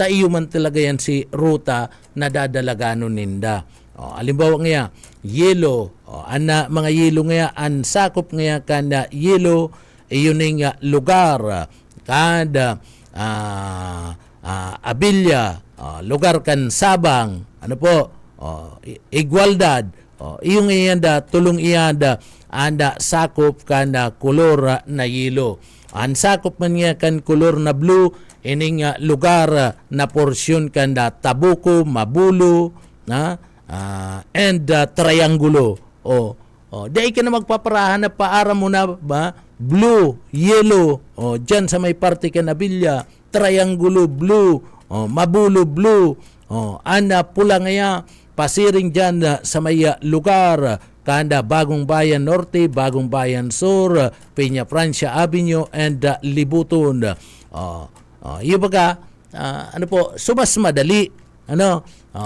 Iyo man talaga yan si ruta na dadalagano ninda. Alimbawa nga, yellow. Mga yellow nga, ang sakop nga kada yellow, iyon nga lugar kada Abilya, lugar kan Sabang, ano po, Igualdad, iyong iyanda, tulong iyanda, anda sakop kan kolor na yelo. Ang sakop man nga kan kolor na blue, ining lugar na porsyon kan Tabuko, Mabulo, and Triangulo. Dahil ka na magpaparahan na paara mo na ba? Blue, yellow, dyan sa may parte ka na Bilya, Triangulo, blue, Mabulo, blue, ana pula ngaya, pasiring dyan sa may lugar, kanda Bagong Bayan Norte, Bagong Bayan Sur, Peña Francia Avenue, and Libuton. Yung baga, ano po, so mas madali,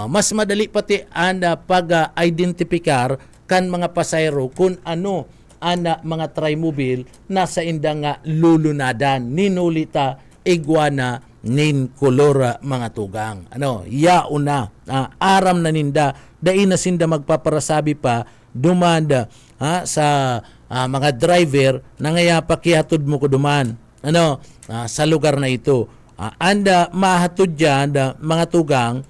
mas madali pati anda pag-identifikar kan mga pasayro kung ano ana mga trimobile nasa indang lulunadan ninulita iguana nin kolora mga tugang. Yauna aram na ninda dai na sinda magpaparasabi pa dumanda sa mga driver na ngaya pakihatod mo ko duman sa lugar na ito. Anda mahatod dyan mga tugang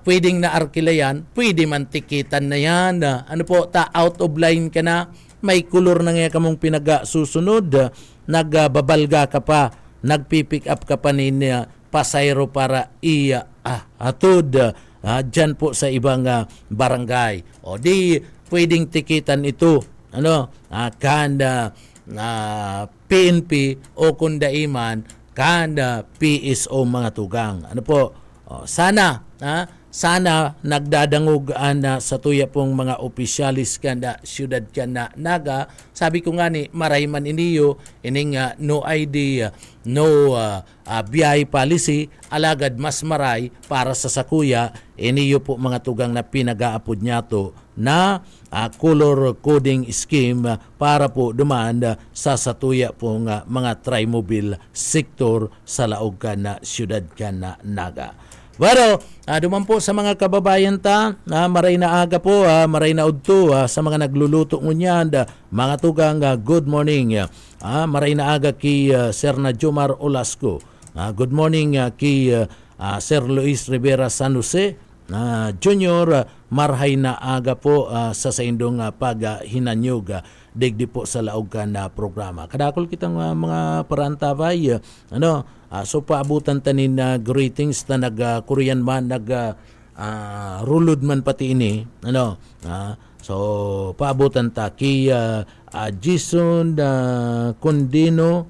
pwedeng na arkilayan, pwede man tikitan na yan. Out of line ka na, may kulor na nga kamong pinagasusunod, nagbabalga ka pa, nagpipick up ka pa nin pasayro para atod dyan po sa ibang barangay. O di, pwedeng tikitan ito, kanda PNP o kundaiman, kanda PSO mga tugang. Sana nagdadangog sa tuya pong mga opisyalis kanda syudad kana naga. Sabi ko nga ni maray man iniyo ining no ID no BI policy alagad mas maray para sa sakuya iniyo po mga tugang na pinagaapod nyato na color coding scheme para po dumaan sa satuya pong mga trimobile sector sa laog kana syudad kana naga. Pero, duman po sa mga kababayan ta, maray na aga po, maray na udto sa mga nagluluto ngunyan, mga tugang, good morning. Maray na aga kay Sir na Jomar Olasco. Good morning kay Sir Luis Rivera San Jose. Junior, marhay na aga po sa saindong paghinanyog digdi po sa laog ka na programa. Kadakol kitang mga parantabay, so paabutan tanin greetings na nag-Korean man, nag-rulod man pati ini, so paabutan ta kay Jason Condino,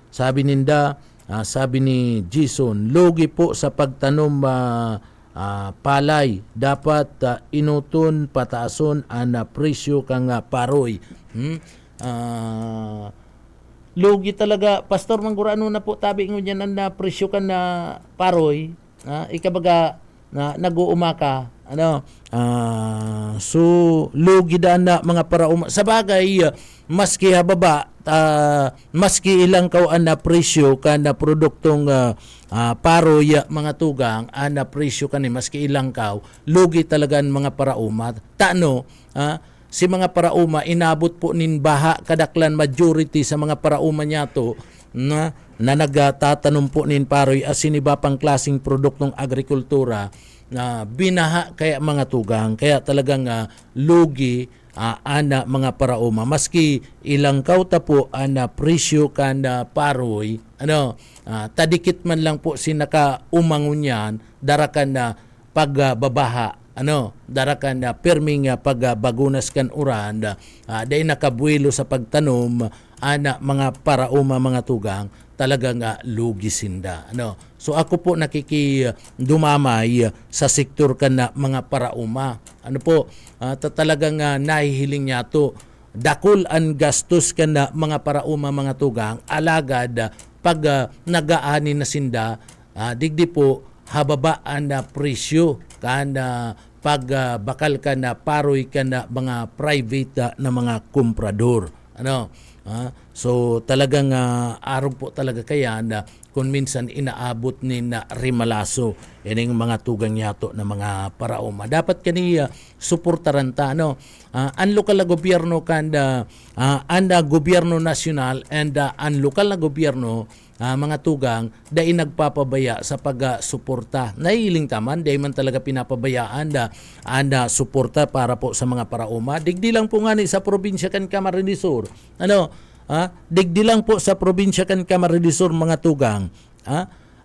sabi ninda, sabi ni Jason, logi po sa pagtanom palay, dapat inuton pataason ang presyo kang paroy. Lugi talaga, Pastor Manggurano na po tabi ngunyan ang presyo kan na paroy. Ikabaga na nag-uuma ka, so lugi na mga parauma. Sa bagay, maski hababa, maski ilang kaw na presyo ka na produktong paroy mga tugang, na presyo ka ni maski ilang kaw, lugi talaga ang mga parauma. Tano, si mga parauma, inabot po nin baha, kadaklan majority sa mga parauma niya to, na nagtatanong po nin paroy asin iba pang klaseng produktong agrikultura na binaha kaya mga tugang, kaya talagang lugi ana mga parauma maski ilang kauta po ana presyo kan paroy tadikit man lang po sinaka umangunyan darakan na pagbabaha darakan na perming pagbagunas kan uran day nakabuelo sa pagtanom ana mga parauma mga tugang talagang lugi sinda. So ako po nakikidumamay sa sektor kan na mga parauma. Talagang nahihiling niya to. Dakol ang gastos kan na mga parauma mga tugang alagad pag nagaani na sinda digdi po hababaan na presyo kan pag bakal ka na paroy ka na mga private na mga komprador. So talagang araw po talaga kaya na kung minsan inaabot ni na rimalaso yan yung mga tugang yato na mga parauma. Dapat kaniya suportaran ta. Ang lokal na gobyerno kanda ang gobyerno nasyonal and ang lokal na gobyerno mga tugang dahil nagpapabaya sa pag-suporta. Naiiling taman, dahil man talaga pinapabayaan na suporta para po sa mga parauma. Digdi lang po nga ni sa probinsya kan Camarines Sur. Digdi lang po sa probinsya kan Camarines Sur mga tugang.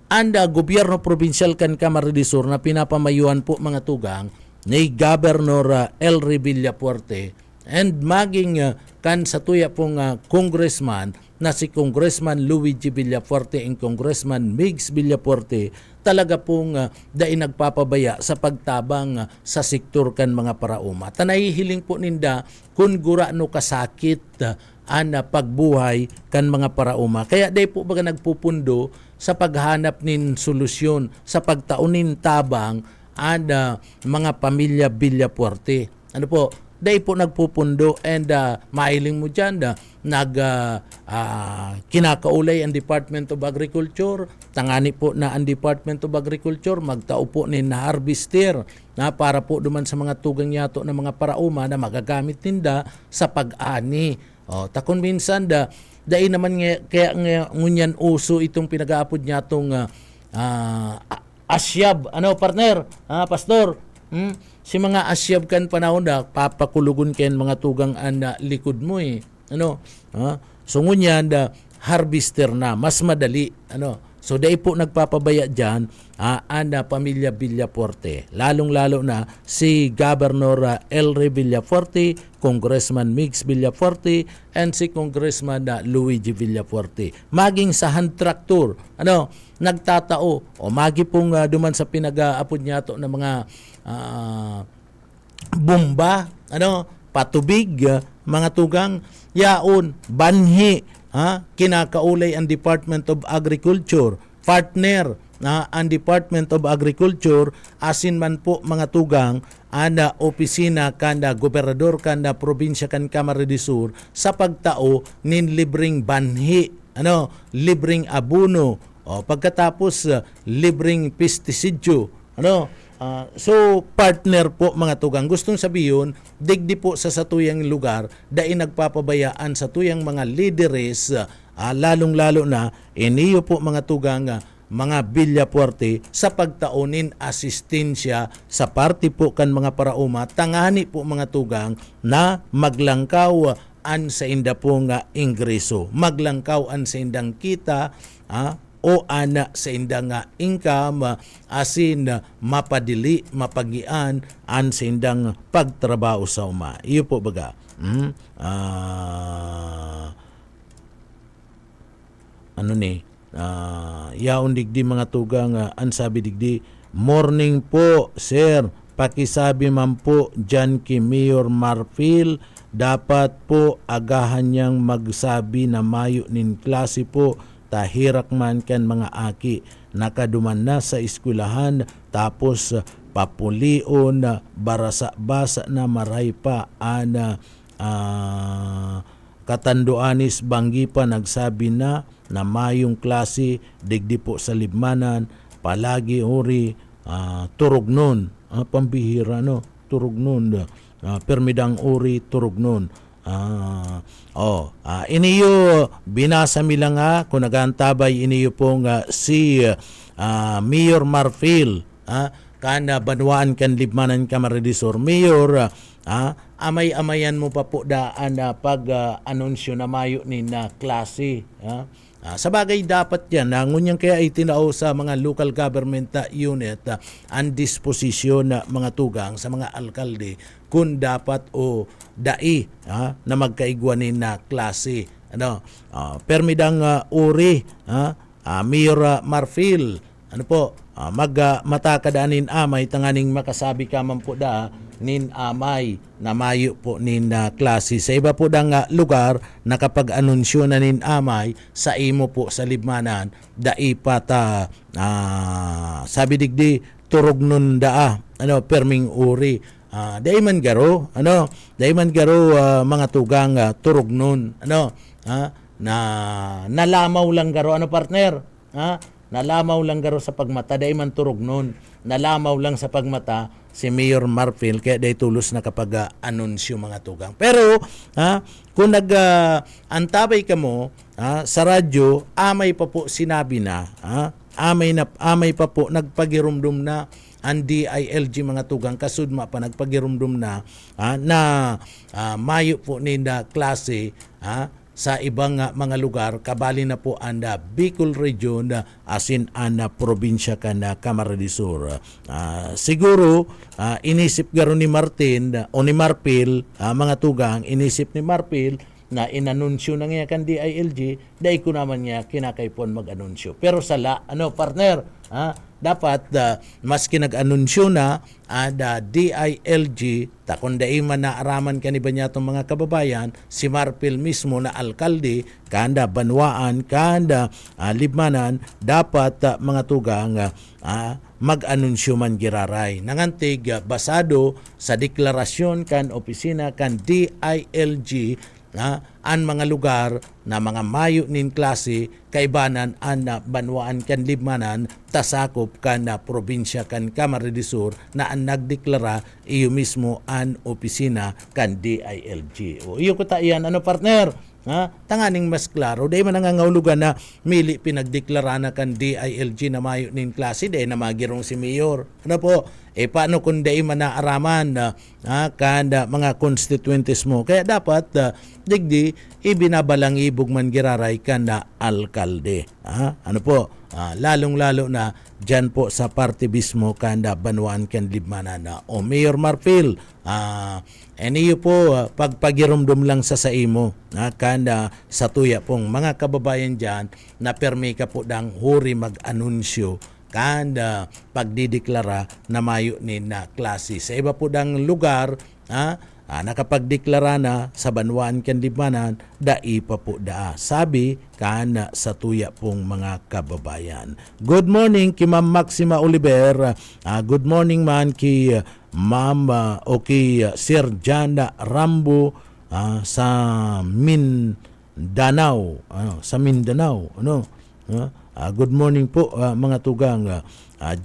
Anda gobyerno probinsyal kan Camarines Sur na pinapamayuan po mga tugang ni Governor Elry Villafuerte and maging kan sa tuya pong congressman na si Congressman Luigi Villafuerte and Congressman Migs Villafuerte talaga pong dahil nagpapabaya sa pagtabang sa sektor kan mga parauma. Tanahihiling po ninda kung gurano kasakit ana pagbuhay kan mga parauma. Kaya dahil po baga nagpupundo sa paghanap nin solusyon sa pagtaunin tabang ana mga pamilya Villafuerte. Dahil po nagpupundo and mailing mo dyan kinakaulay ang Department of Agriculture, tangani po na ang Department of Agriculture magtao po ni na harvester na para po duman sa mga tugang yato ng mga parauma na magagamit ninda sa pag-ani. Takon minsan dahil naman kaya ngunyan uso itong pinag-aapod niya itong asyab, partner, pastor, si mga asyab kan panahon na papakulugon kayan mga tugang likod mo so ngunyan harvester na mas madali so dahil po nagpapabaya dyan pamilya Villafuerte lalong lalo na si Governor Elry Villafuerte, Congressman Migs Villafuerte and si Congressman Luigi Villafuerte maging sa hand tractor nagtatao o magi pong duman sa pinag-aapod niya to ng mga bomba patubig mga tugang yaon banhi kinakaulay ang Department of Agriculture partner ang Department of Agriculture asin man po mga tugang ana opisina kanda gobernador kanda probinsya kan Camarines Sur sa pagtao nin libreng banhi libreng abono pagkatapos libreng pestisidyo so partner po mga tugang gustong sabihin digdi po sa satuyang lugar dahil nagpapabayaan sa tuyang mga leaders lalong lalo na iniyo po mga tugang mga Villafuerte sa pagtaunin asistensya sa party po kan mga parauma tangani po mga tugang na maglangkaw an sa inda po nga ingreso maglangkaw an sa indang kita o ana sa inda nga income asin mapadili mapagian an sa indang pagtrabaho sa uma. Iyo po baga. Yaon digdi mga tugang an sabi digdi morning po sir pakisabi man po dyan kay Mayor Marfil dapat po agahan niyang magsabi na mayo nin klase po tahirak man kan mga aki nakaduman na sa eskwelahan tapos papulion barasa-basa na maray pa ana katanduanis banggi pa nagsabi na mayong klase digdi po sa libmanan palagi uri turog nun pambihira no turog nun permidang uri turog nun iniyo binasa mi lang kung nagantabay iniyo pong si Mayor Marfil kan banwaan kan libmanan kamaredisor Mayor amay-amayan mo pa po daan pag anunsyo na mayo ni na klase sa bagay dapat yan ngunyan kaya itinao sa mga local government unit ang disposisyon na mga tugang sa mga alkalde kung dapat o dai na magkaigwanin na klase permidang uri Mayor Marfil matakadanin amay tanganing makasabi ka man po nin amay na mayo po nin klase sa iba po dang lugar na kapag anunsyo na nin amay sa imo po sa libmanan daipat sabi digdi turog nun perming uri daiman garo mga tugang turog nun na nalamaw lang garo partner nalamaw lang garo sa pagmata daiman turog nun nalamaw lang sa pagmata si Mayor Marfil kaya day tulos na kapag anunsyo mga tugang. Pero kung antabay ka mo sa radyo, amay pa po sinabi na, amay pa po nagpagirumdum na ang DILG mga tugang kasudma pa nagpagirumdum na mayo po ninda klase sa ibang mga lugar kabali na po ang Bicol Region asin ang probinsya kan Camarines Sur. Siguro inisip garo ni Martin o ni Marpil mga tugang inisip ni Marpil na inanunsyo na nga kan DILG dahil ko naman niya kinakaipon mag-anunsyo. Pero sala partner dapat maski nag-anunsyo na DILG kung man naaraman ka ni ba niya itong mga kababayan si Marpil mismo na alkalde kanda banwaan kanda libmanan dapat mga tugang mag-anunsyo man giraray nangantig basado sa deklarasyon kan opisina kan DILG ang mga lugar na mga mayo nin klase kaibanan ang banwaan kan libmanan tasakop kan probinsya kan Camarines Sur na ang nagdeklara iyo mismo ang opisina kan DILG. O iyo ko ta iyan partner tanganing mas klaro dahil man nangangahulugan na mili pinagdeklara na kan DILG na mayo nin klase dahil na magirong si Mayor paano kung dahil man naaraman kan mga constituentes mo kaya dapat digdi ibinabalang ibog man giraray kan na alkalde lalong-lalo na dyan po sa party mismo kanda banwaan kan libmanan o Mayor Marfil eniyo po pagpagirumdum lang sa imo kanda sa tuya pong mga kababayan dyan na permi ka po dang huri mag-anunsyo kanda pagdideklara na mayo ni na klase sa iba po dang lugar nakapagdeklara na sa banwaan kan libmanan dai pa po sabi kana sa tuya pong mga kababayan. Good morning kay Ma'am Maxima Oliver. Good morning man kay Ma'am o kay Sir Jana Rambo sa Mindanao good morning po mga tugang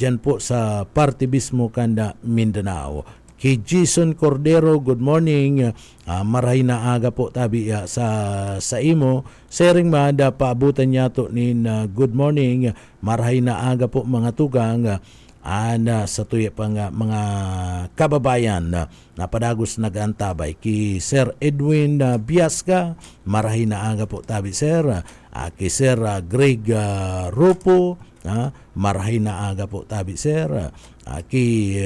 dyan po sa party mismo kanda Mindanao. Kay Jason Cordero, good morning. Marahay na aga po tabi sa imo. Sering mada paabutan niya to nin good morning. Marahay na aga po mga tugang. Sa tuya pang mga kababayan na padagos nagantabay. Kay Sir Edwin Biasca, marahay na aga po tabi sir. Kay Sir Greg Rupo, marahay na aga po tabi sir. Kay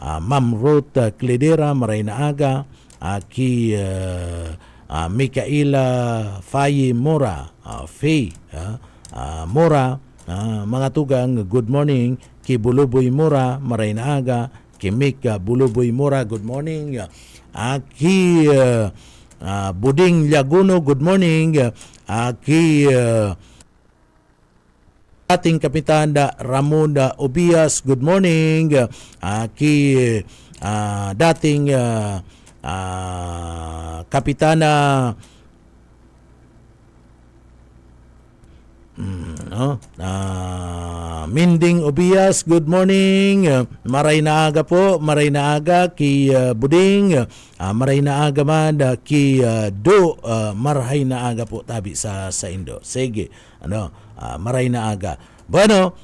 Ma'am Ruth Cledera, maray na aga. Ki Micaela Faye Mora, Faye Mora, mga tugang, good morning. Ki Buluboy Mora, maray na aga. Ki Mika Buluboy Mora, good morning. Ki Buding Laguno, good morning. Ki ating Kapitan Ramon Obias, good morning. Dating Kapitana Minding Obias, good morning. Maray na aga po, maray na aga ki Buding, maray na aga man ki Do, maray na aga po tabi sa Indo. Sige, maray na aga. Bueno,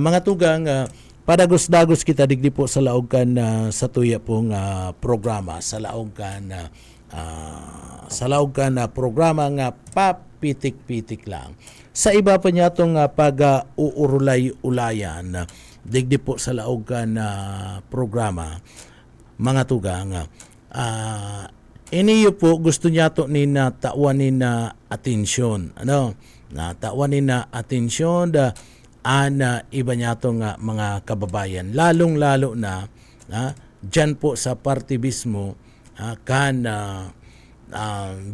mga tugang, padagos-dagos kita digdi po sa laog kan sa tuya pong programa, sa laog kan programa nga papitik-pitik lang. Sa iba pa niya itong pag-uurulay-ulayan, digdi po sa laog kan programa, mga tugang, iniyo po gusto niya ito ni tawanin na atensyon. Tawanin na atensyon iba niya itong mga kababayan. Lalong-lalo na dyan po sa partibismo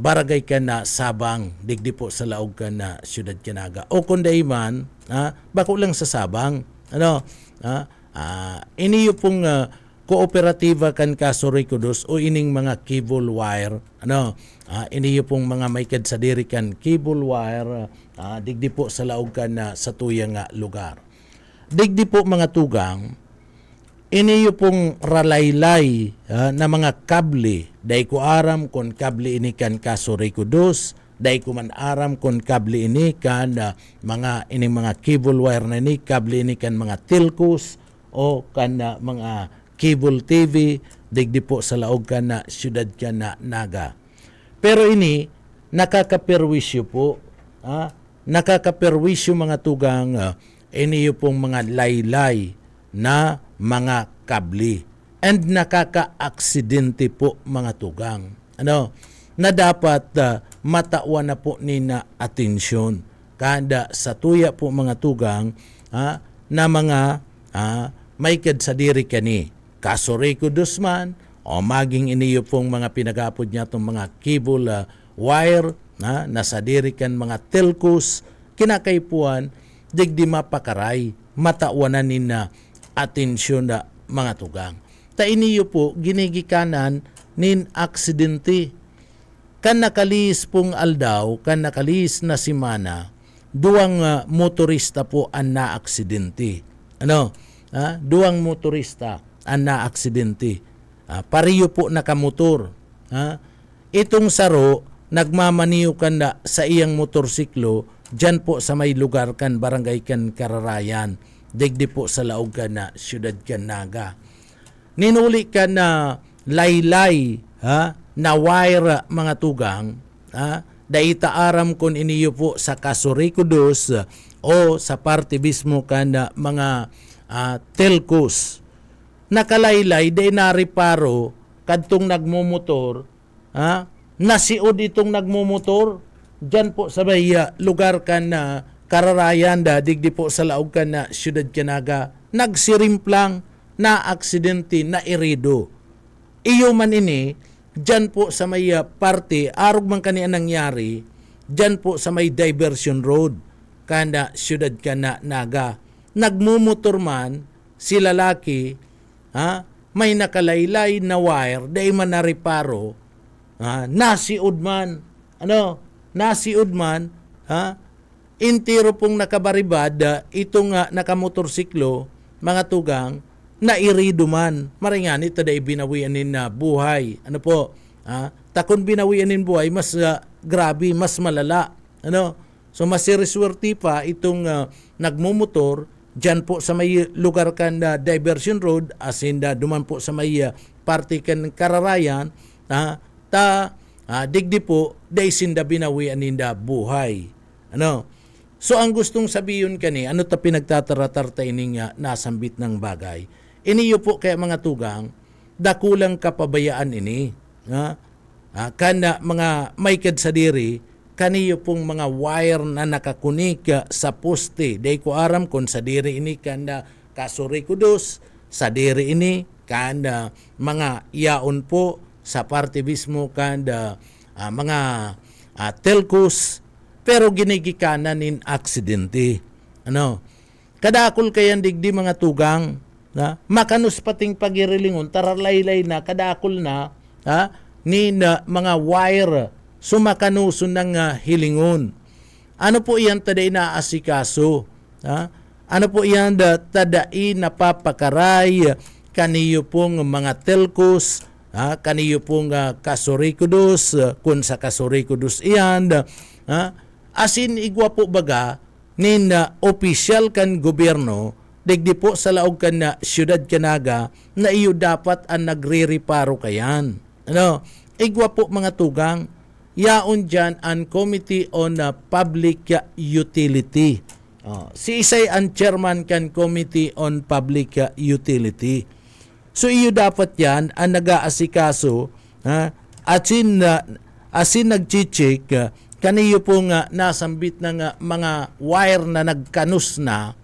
barangay ka na Sabang, digdi po sa laog ka na Siyudad Canaga. O kunday man, bako lang sa Sabang. Iniyo pong kooperatiba kan kaso Ricodos o ining mga cable wire. Iniyo pong mga may kadsadiri kan cable wire, digdi po sa laog ka na sa tuyang lugar. Digdi po mga tugang, iniyo pong ralaylay na mga kable, day ko aram kon kable ini kan kaso Ricodos, day ko man aram kon kable ini kan mga ining mga cable wire na ini, kable ini kan mga telcos o kan mga cable TV, digdi po sa laog ka na Siyudad ka na Naga. Pero ini, nakakaperwisyo po, nakakaperwisyo mga tugang, iniyo pong mga laylay na mga kabli. And nakaka-aksidente po mga tugang. Na dapat matawan na po ni na atensyon. Kada sa tuya po mga tugang, na mga may kadsadiri kani. Kaso Ricodos man, o maging iniyo pong mga pinagapod niya itong mga cable wire, nasadiri kan mga telcos, kinakaipuan, digdi mapakaray, matawanan ni na atensyon na mga tugang. Ta iniyo po, ginigikanan nin aksidente. Kan nakalis pong aldaw, kan nakalis na simana, duwang motorista po ang naaksidente. Duwang motorista ang naaksidente. Pariyo po nakamotor. Itong saro, nagmamaniyo kan na sa iyang motorsiklo, dyan po sa may lugar kan barangay kan Kararayan, digdi po sa laog ka na Siyudad Canaga. Ninuli ka na laylay, na wire mga tugang, daita aram kon iniyo po sa kaso Ricodos o sa partibismo ka na mga telcos. Nakalaylay, day nariparo, kadtong nagmumotor, nasiod itong nagmumotor, dyan po sa may lugar ka na Kararayan, digdi po sa laog ka na Siyudad Canaga, nagsirimplang, na aksidente, na irido. Iyo man ini, dyan po sa may parte, arog man kaniya nangyari, dyan po sa may diversion road, kana Siyudad Canaga. Nagmumotor man, si lalaki, may nakalaylay na wire, day man nariparo, nasiod man, nasiod man, intiro pong nakabaribad, itong nakamotorsiklo, mga tugang, nairido man. Maringan ito day binawianin na buhay. Takon binawianin buhay, mas grabe, mas malala. So masiriswerte pa itong nagmumotor, dyan po sa may lugar kan diversion road, as in duman po sa may parte kan Kararayan, digdi po, day sinda binawianin na buhay. So ang gustong sabihin kani, ta pinagtataratarta ining nasambit ng bagay. Iniyo po kaya mga tugang, dakulang kapabayaan ini. Kana mga may kadsadiri, kaniyo pong mga wire na nakakunik sa poste. Day ko aram kung sa diri ini kanda kaso Ricodos, sa diri ini kanda mga yaon po sa partibismo kanda mga telcos, pero ginigikanan in aksidente. kadakol kayan digdi mga tugang, makanus pating pagirilingon, taralaylay na, kadakol na, ni na mga wire, sumakanuso ng hilingon. Ano po iyan taday na asikaso? Ano po iyan taday na papakaray kaniyo pong mga telcos, kaniyo pong kasurikudos, kung sa kasurikudos iyan, asin igwa po baga, nin opisyal kan gobyerno, digdi po sa laog kan na siyudad kanaga, na iyo dapat ang nagre-reparo kayan. Igwa po mga tugang, yaon dyan ang Committee on Public Utility. Si Isay ang chairman kan Committee on Public Utility. So iyo dapat yan ang nag-aasikaso, asin nag-check, kaniyo pong nasambit ng mga wire na nagkanus na,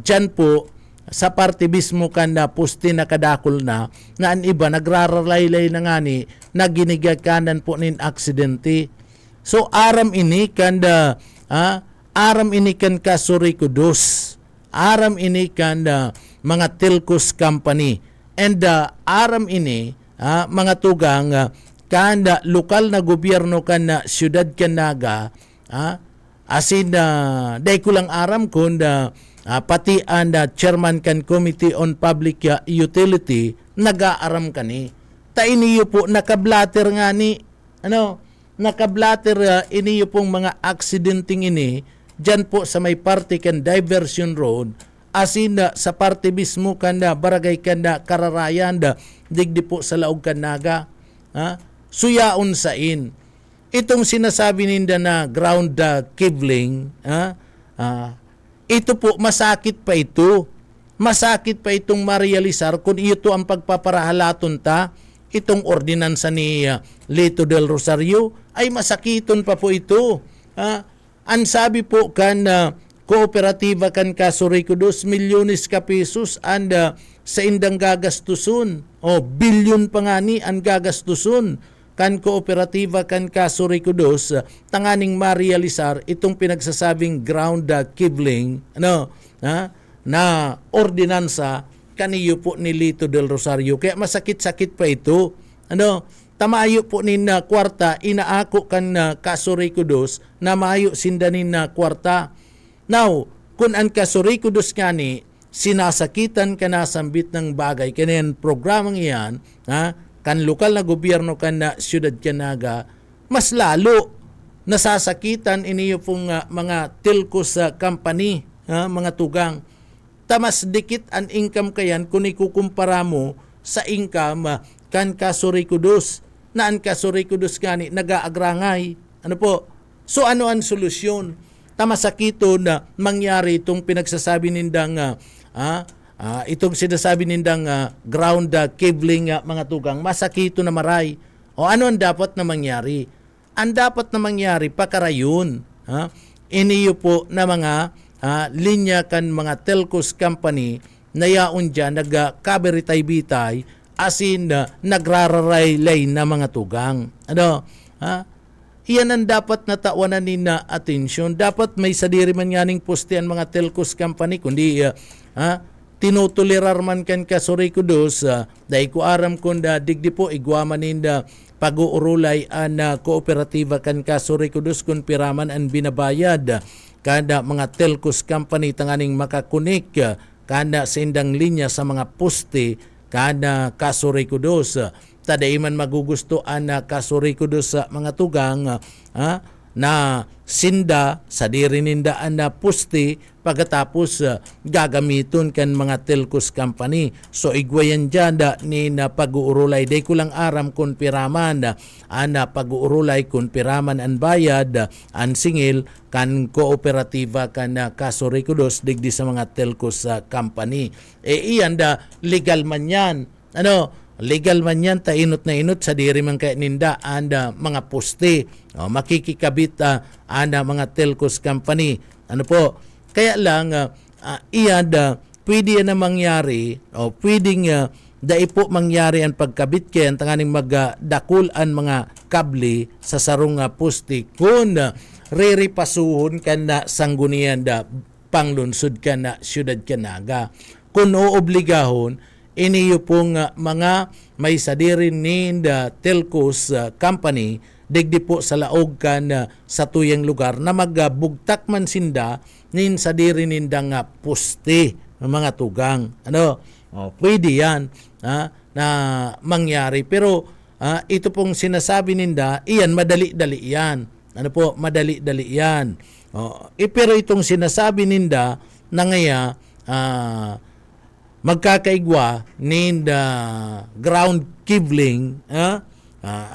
dyan po, sa parte mismo kan na pusti na kadakol na ang iba nagraralaylay na nga ni naginigakanan po nin aksidente. So aram ini kan kasurikudos, aram ini kan mga telcos company, and aram ini mga tugang kan lokal na gobyerno kan na siyudad Canaga, asin day ko lang aram kung pati ang chairman kan Committee on Public Utility nag-aaram kani. Ta iniyo po nakablatter nga ni nakablatter iniyo pong mga aksidenteng ini dyan po sa may parte kan Diversion Road, asin sa parte mismo kan barangay kan Kararayan digdi po sa Laog Canaga. Suyaon sain itong sinasabi ninda na ground cabling, ito po masakit pa ito. Masakit pa itong marealisar kung ito ang pagpaparahalaton ta, itong ordinansa ni Lito del Rosario ay masakiton pa po ito. Ang sabi po kan kooperatiba kan Kasuriko 2 milyones ka pesos and sa indang gagastuson o bilyon pa nga ni ang gagastuson kan kooperatiba kan Kasuriko 2 tanganing marealisar itong pinagsasabing ground cabling na ordinansa kaniyo po ni Lito del Rosario. Kaya masakit-sakit pa ito. Tamayo po nin na kwarta, inaako kan Kasuriko 2 na mayo sindanin na kwarta. Now, kung ang Kasuriko 2 nga ni, sinasakitan ka na sambit ng bagay, kanayan programang iyan, kan lokal na gobyerno kan na siyudad Canaga, mas lalo nasasakitan iniyo pong mga telcos company, mga tugang. Tamas dikit ang income kayan kung ikukumpara mo sa income kan Kasuriko 2 na ang Kasuriko 2 gani nag-aagrangay. So ano ang solusyon? Tamasakito na mangyari itong pinagsasabi nindang itong sinasabi nindang ground cabling mga tugang, masakito na maray. O ano ang dapat na mangyari? Ang dapat na mangyari pakarayon. Iniyo po na mga linya kan mga telcos company na yaon dyan nagkaberitay-bitay asin nagrararay na mga tugang. Iyan ang dapat na tawanan ni na atensyon. Dapat may sadiri man yaning poste ang mga telcos company kundi tinutulirar man kan Kasuriko 2 dahil ko aram kung digdi po igwaman ninda pag-uurulay ang kooperatiba kan Kasuriko 2 kung piraman ang binabayad kada mga telcos company tanganing makakunik kada sindang linya sa mga poste kada Kasuriko 2 tadaiman magugustuhan na Kasuriko 2 sa mga tugang na sinda sa dirininda na poste pagkatapos gagamiton kan mga telcos company. So igwayan dyan ni na pag-uurulay. Day ko lang aram kung piraman na pag-uurulay kung piraman ang bayad ang singil kan kooperatiba kan Kasuriko 2 digdi sa mga telcos company. Iyan legal man yan. Legal man yan, tainot na inot sa diri man kay ninda anda mga poste. Makikikabit anda mga telcos company. Kaya lang iyan pwede na mangyari o pwedeng dai po mangyari ang pagkabit kayan tanganing magdakul ang mga kable sa sarong poste kung reripasuhon kan na sanggunian panglunsod ka na siyudad Canaga. Kung oobligahon, iniyo pong mga may sadirin ni telcos company digdi po sa laog kan sa tuyang lugar na magbugtak man sinda nin sadirin ninda nga poste mga tugang. Pwede yan na mangyari. Pero ito pong sinasabi ninda, iyan madali-dali yan. Madali-dali yan. Pero itong sinasabi ninda na ngaya magkakaigwa ninda ground cabling,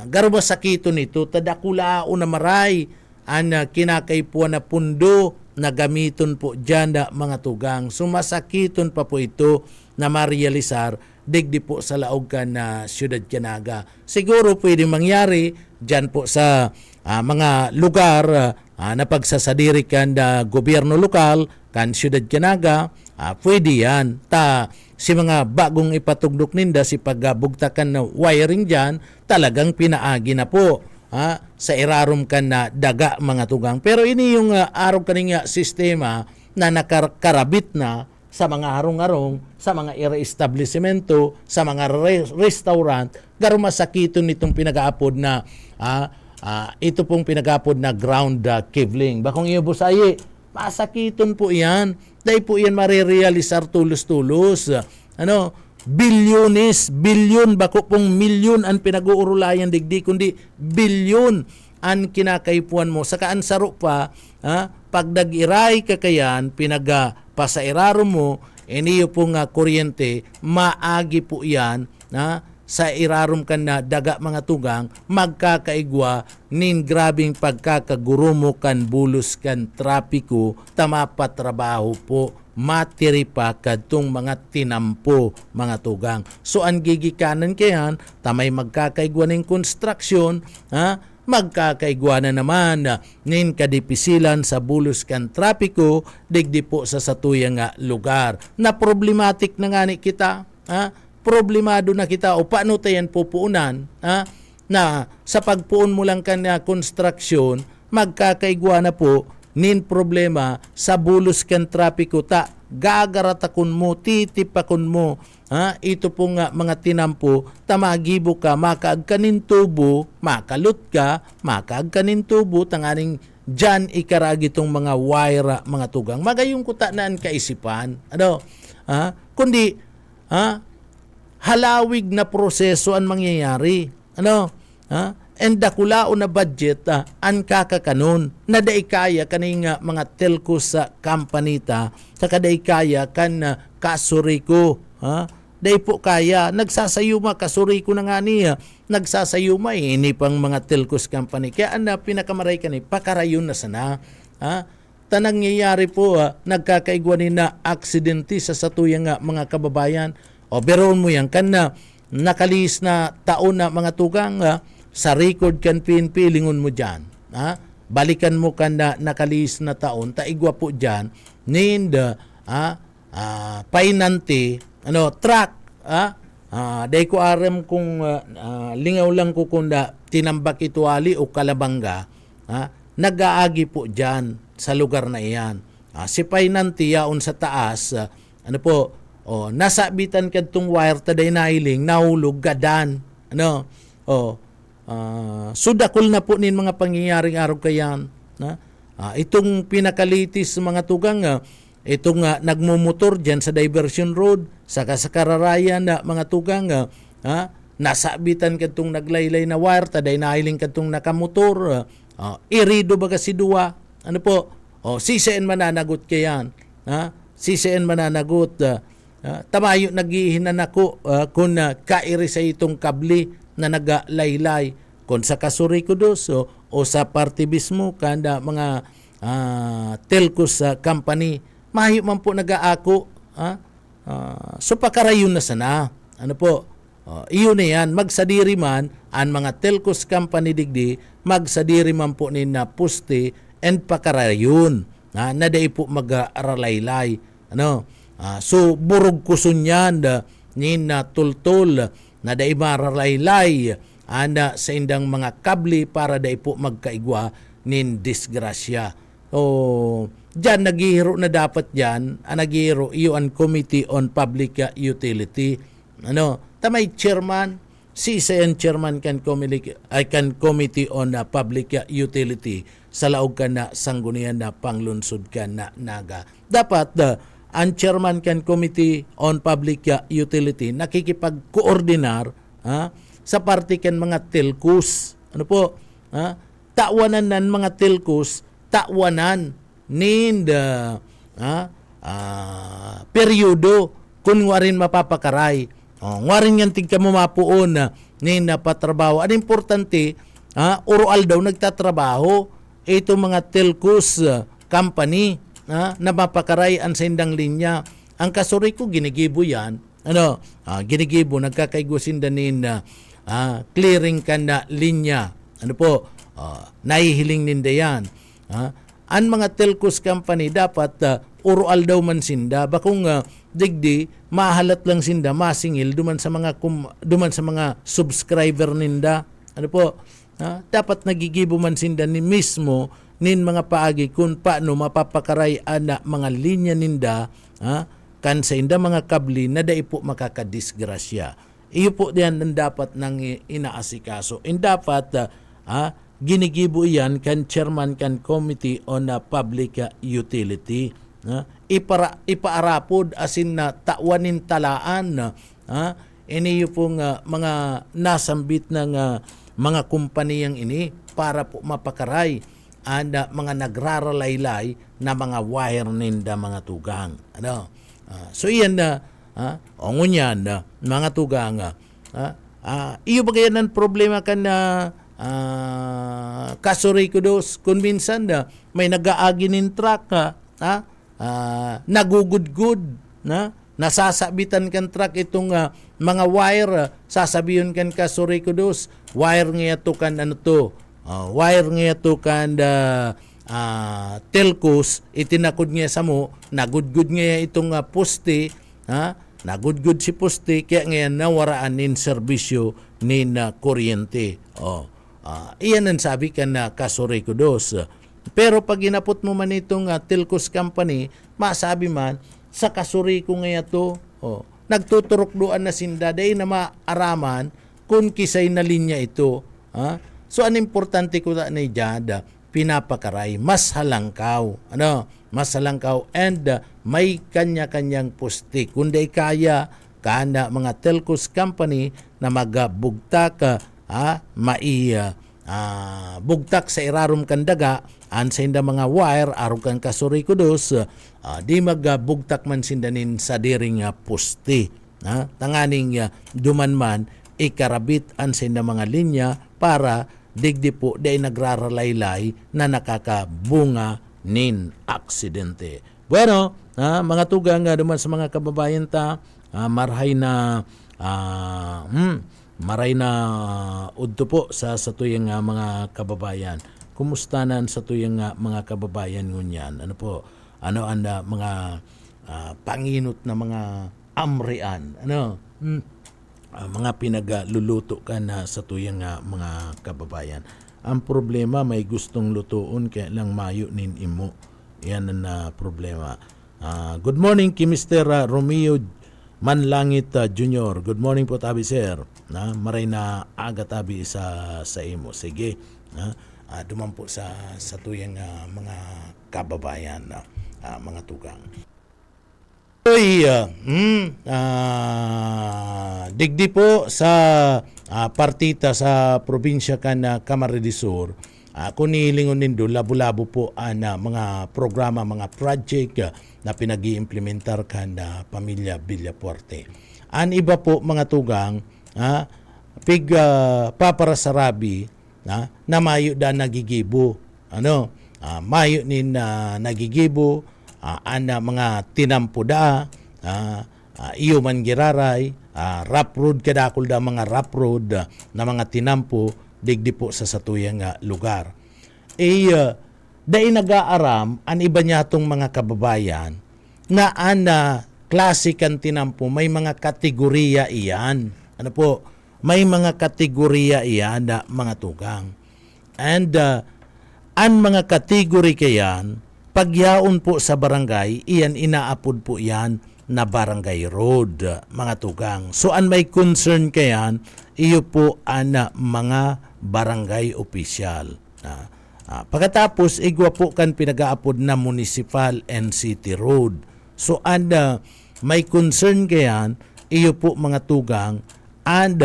garba sakito nito, tadakulao na maray ang kinakaipuan na pundo na gamiton po dyan na mga tugang. Sumasakiton pa po ito na marealisar digdi po sa laog ka na siyudad Canaga. Siguro pwede mangyari dyan po sa mga lugar na pagsasadiri kan da gobyerno lokal kan siyudad Canaga, pwede yan. Si mga bagong ipatugdok ninda si pagbugtakan na wiring dyan, talagang pinaagi na po sa irarom kan na daga mga tugang. Pero ini yung araw kaninga sistema na nakarabit na sa mga harong-harong, sa mga establishmento, sa mga restaurant, garo masakiton nitong pinag-aapod na ito pong pinag-aapod na ground cabling. Bakong iyo busayi, masakiton po yan. Dahil po yan marirealisar tulos-tulos. Bilyon, bako pong milyon ang pinag-uurulayan digdi, kundi bilyon ang kinakaipuan mo. Saka ang saro pa, pagdag-iray kakayan, pinag-pasairaro mo, iniyo pong kuryente, maagi po yan, sa irarom kan na daga mga tugang, magkakaigwa nin grabing pagkakagurumo kan bulos kan trapiko, tamapatrabaho po, matiri pa kadtong mga tinampo mga tugang. So ang gigikanan kayan, tamay magkakaigwa nin construction, magkakaigwa na naman nin kadipisilan sa bulos kan trapiko, digdi po sa satuyang lugar. Na problematic na nga ni kita, problemado na kita o paano tayan pupuunan na sa pagpuon mo lang kanya construction, magkakaigwa na po nin problema sa bulos kan trapiko gagaratakon mo, titipakon mo, ito po nga mga tinampo, tamagibo ka, makaagkanin tubo, makalot ka, makaagkanin tubo, tanganing dyan ikaragi itong mga wire, mga tugang. Magayong kutanaan kaisipan. Kundi, halawig na proseso ang mangyayari. And dakulao na budget ang kakakanon na daikaya kaning mga telco sa company sa kadaikaya kan kasuriko. Dai po kaya nagsasayuma kasuriko na nga niya, nagsasayuma ini pang mga telcos company. Kaya ang pinakamaray kani pakarayon na sana. Tanang nangyayari po nagkakaigwa ni na aksidente sa satuyang mga kababayan. O beron mo yan kan na nakalis na taon na mga tugang sa record kan PNP lingon mo dyan. Balikan mo kan na nakalis na taon, taigwa po dyan, nind painante, truck, day ko aram kung lingaw lang ko kung tinambak ituali o kalabangga, nag-aagi po dyan sa lugar na iyan. Si painante yaon sa taas, nasabitan kadtong wire taday nailing, nahulog gadan. Sudakol na po nin mga pangyayaring araw kayan. Itong pinakalitis mga tugang, itong nagmumotor dyan sa diversion road, sa kararayan na mga tugang, nasabitan kadtong naglaylay na wire, taday nailing kadtong nakamotor, irido baga si duwa, siseen mananagot kayan, siseen mananagot, tamayo nagihinan ako kung kairi sa itong kabli na nagalaylay kung sa kasuriko dos o sa partibis mo kanda mga telcos company mahi man po nagaako so pakarayon na sana iyon na yan magsadiri man ang mga telcos company digdi magsadiri man po ni na poste and pakarayon na day po mag-aralaylay so burog kusun yan ni na tultol na day maralaylay sa indang mga kabli para day po magkaigwa nin disgrasya. Diyan naghihiro na dapat diyan, naghihiro UN Committee on Public Utility. Tamay chairman, si isayan chairman kan Committee on Public Utility sa laog ka na sanggunian na panglunsod ka na naga. Dapat ang chairman kan Committee on Public Utility nakikipag-koordinar sa parte kan mga telcos. Tawanan nan mga telcos, tawanan nin peryodo kung warin mapapakaray. Warin yan tigka mo mapuon nin patrabaho. Ang importante, oral daw nagtatrabaho ito mga telcos company na mapakaray ang sindang linya. Ang kasuri ko ginigibo yan. Ginigibo, nagkakaigusin danin clearing ka na linya. Nahihiling ninda yan. Ang mga telcos company dapat oral daw man sinda. Bakong digdi, mahalat lang sinda, masingil duman sa mga subscriber ninda. Dapat nagigibo man sinda ni mismo nin mga paagi kung paano mapapakaray na mga linya ninda kan sa inda mga kabli na dai po makakadisgrasya. Iyo po diyan ang dapat nang inaasikaso. Dapat ginigibo iyan kan chairman kan Committee on Public Utility. Ipaarapod asin na tawanin talaan iniyo pong mga nasambit ng mga kumpaniyang ini para po mapakaray mga nagraralaylay na mga wire ninda mga tugang. So iyan ongunyan mga tugang iyo ba kaya ng problema kan kasuri ko dos kung minsan may nag-aagi nin truck nagugudgud nasasabitan kan truck itong mga wire sasabihin kan kasuri ko dos wire nga to kan wire nga to kan telcos itinakod nga sa mo nagudgud nga itong poste nagudgud si poste kaya nga nawaraan nin serbisyo nin kuryente. Iyan ang sabi ka na kasuri ko dos. Pero pag ginapot mo man itong telcos company, masabi man, sa kasuri ko nga ito, nagtuturok doon na sinda, dahil na maaraman kung kisay na linya ito. So, ang importante ko na dyan, pinapakaray, mas halangkaw. Mas halangkaw and may kanya-kanyang poste. Kung di kaya, kana mga telcos company na magbugtak bugtak sa irarum kandaga an sa inda mga wire aru kan kasuri kudos di magbugtak man sindanin sa diring poste tanganing duman man ikarabit an sa inda mga linya para digdi po day nagraralaylay na nakakabunga nin aksidente. Bueno, mga tugang duman sa mga kababayan ta marhay na maray na udto po sa tuyang mga kababayan. Kumusta na sa tuyang mga kababayan ngunyan? Ano ang mga panginot na mga amrian? Mga pinagluluto ka na sa tuyang mga kababayan. Ang problema may gustong lutuon kaya lang mayo nin imo. Yan ang problema. Good morning kay Mr. Romeo Manlangit Jr. Good morning po tabi sir. Maray na aga tabi sa imo. Sige. Duman po sa tuyang mga kababayan mga tugang. Digdi po sa partita sa probinsya kan Camarines Sur. Kung nilingon nindo, labo-labo po na mga programa, mga project na pinag-iimplementar kan pamilya Villafuerte. An iba po mga tugang, paparasarabi na mayo da nagigibo. Mayo nin nagigibo, mga tinampo da, iyo man giraray, rap road kadakol da mga rap road na mga tinampo, digdi po sa satuyang lugar. Dahil nag-aaram, ang iba niya itong mga kababayan, na klase kan tinampo, may mga kategorya iyan. May mga kategorya iyan na mga tugang. And, ang mga kategori kayan, pagyaon po sa barangay, iyan inaapod po yan na barangay road, mga tugang. So an may concern kayan, iyo po ang mga barangay official. Pagkatapos, igwa po kan pinag-aapod na municipal and city road. So an may concern kayan, iyo po mga tugang, and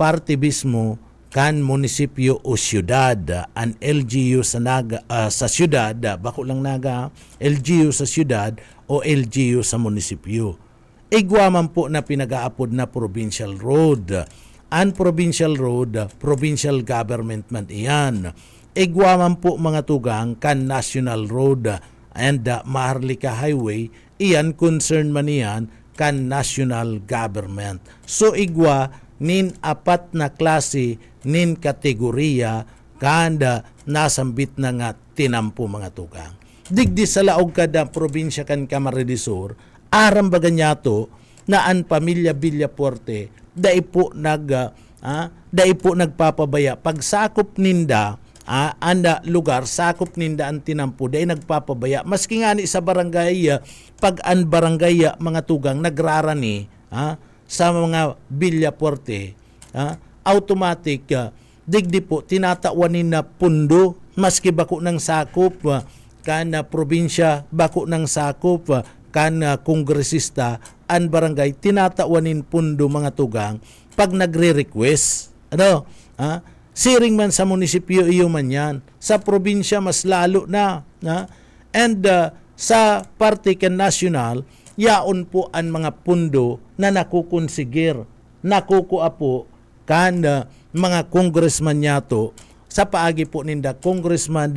parte mismo kan munisipyo o siyudad, an LGU sa sa siyudad, bako lang naga, LGU sa siyudad o LGU sa munisipyo. Igwa man po na pinag-aapod na provincial road. An provincial road, provincial government man iyan. Igwa man po mga tugang kan national road and Maharlika Highway, iyan concern man iyan kan national government. So igwa nin apat na klase nin kategorya kanda nasambit na nga tinampo mga tugang. Digdi sa laog kada probinsya kan Camarines Sur, aram baga nyato na an pamilya Villafuerte dai po nagpapabaya pagsakop ninda anda lugar sakop ninda ang tinampo dai nagpapabaya maski nga ni sa barangay pag an barangay mga tugang nagrarani sa mga Villafuerte, automatic, digdi po, tinatawanin na pundo, maski bako ng sakop, kan probinsya, bako ng sakop, kan kongresista, an barangay, tinatawanin pundo mga tugang, pag nagre-request. Siring man sa munisipyo, iyo man yan. Sa probinsya, mas lalo na. And sa parte kan national, yaon po ang mga pundo na nakukonsigir, nakukuha po kan mga congressman yato sa paagi po ninda Congressman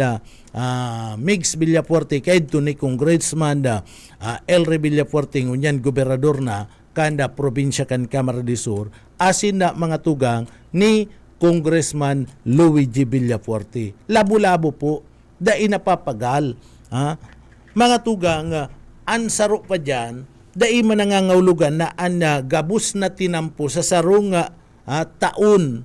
Migs Villafuerte kahit ni Congressman Elre Villafuerte ngunyan gobernador na kanda probinsya kan Camarines Sur asin na mga tugang ni Congressman Luigi Villafuerte. Labo-labo po, dai napapagal. Mga tugang, ansaro pa dyan, dai man nangangahulugan na an gabus na tinampo sa sarong taon,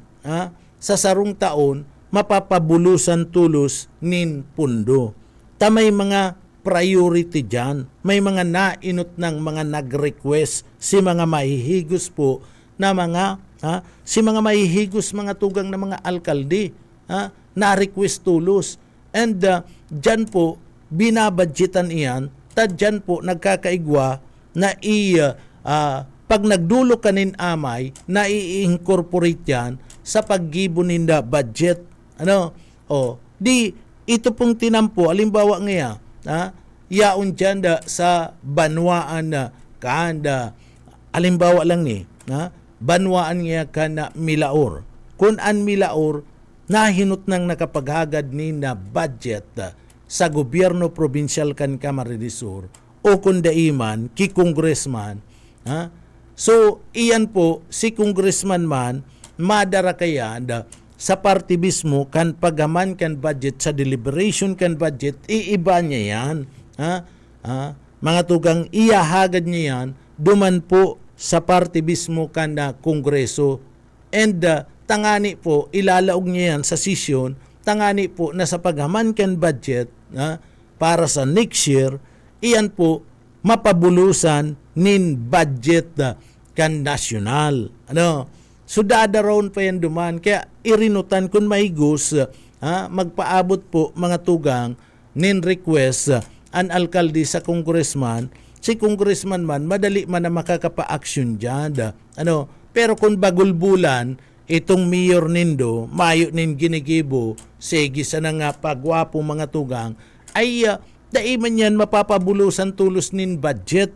sa sarong taon, mapapabulusan tulos nin pundo. Ta may mga priority dyan, may mga nainot ng mga nag-request, si mga mahihigos po na mga, si mga mahihigos mga tugang na mga alkalde, na-request tulos. And dyan po, binabadgetan iyan, dyan po nagkakaigwa na pag nagdulo kanin amay na i-incorporate yan sa paggibo ninda budget. Ito pong tinampo, alimbawa ngayon, yaon dyan sa banwaan na kanda, alimbawa lang ni, banwaan nga ka na Milaor. Kung an Milaor, nahinot nang nakapaghagad ni na budget sa gobyerno provincial kan Camarines Sur o kung daiman ki congressman. So iyan po si congressman man madara kaya sa party mismo kan pagaman kan budget sa deliberation kan budget iiba niya yan. Mga tugang iyahagad niya yan duman po sa party mismo kan kongreso and tangani po ilalaog niya yan sa session tangani po na sa paghaman kan budget para sa next year, iyan po mapabulusan nin budget kan nasyonal. So dadaroon pa yan duman. Kaya irinutan kung mahigos, magpaabot po mga tugang nin request an alkalde sa congressman. Si congressman man, madali man na makakapa-action dyan. Pero kung bagulbulan, itong mayor nindo, mayo nin ginigibo, sige sa nga pagwapo mga tugang, ay daiman yan mapapabulusan tulos nin budget.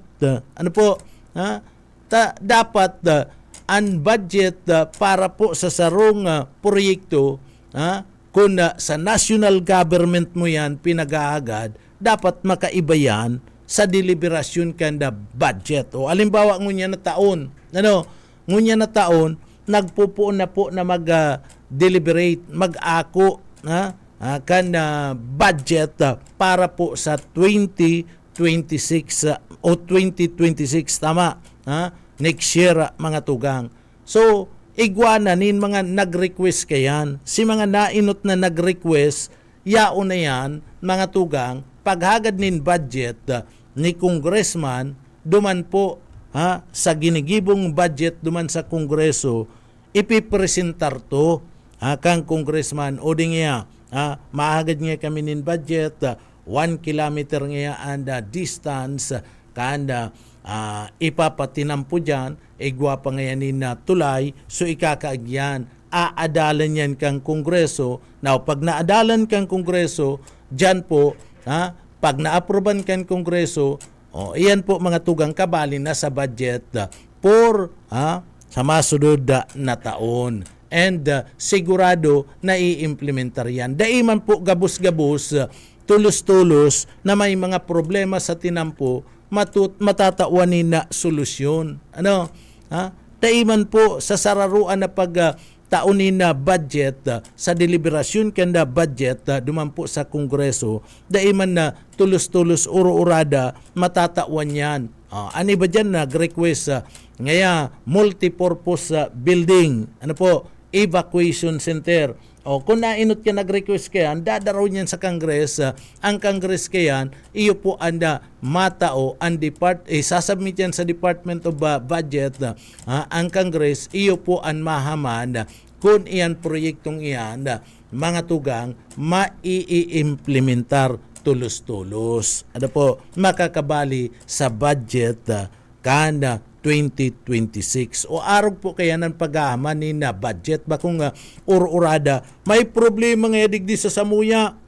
Dapat ang budget para po sa sarong proyekto, kung sa national government mo yan pinag-aagad, dapat makaiba yan sa deliberasyon kanda budget. O alimbawa ngunya na taon, ngunya na taon, nagpupuon na po na mag-deliberate, mag-ako kan budget para po sa 2026 o 2026 tama next year mga tugang. So igwana nin mga nag-request kayan, si mga nainot na nag-request yaon na yan mga tugang paghagad nin budget ni congressman duman po sa ginigibong budget duman sa Kongreso ipipresentar to kang congressman o di nga maagad nga kami nin budget 1 kilometer nga and distance kanda ipapatinampo dyan igwa pa ngayon na tulay so ikakaagyan aadalan yan kang Kongreso. Now pag naadalan kang Kongreso dyan po pag naaproban kang Kongreso iyan po mga tugang kabali na sa budget for sa masunod na taon. And sigurado na i-implementar yan. Daiman po gabos-gabos, tulos-tulos na may mga problema sa tinampo, matatawanin na solusyon. Daiman po sa sararuan na pagtaunin na budget, sa deliberasyon kanda budget, duman po sa Kongreso, daiman na tulos-tulos uro-urada, matatawan yan. Ano ba dyan nag-request ngaya multipurpose building, evacuation center. Kung nainot ka nag-request kayan, dadaraw niyan sa Congress, ang Congress kayan, iyo po anda matao, sasubmit yan sa Department of Budget, ang Congress, iyo po ang mahaman, kung iyan proyektong iyan, mga tugang, mai-implementar tulos-tulos. Makakabali sa budget kanda 2026. O arog po kaya ng pag-aaman ni na budget ba kung ur-urada may problema nga digdi sa samuya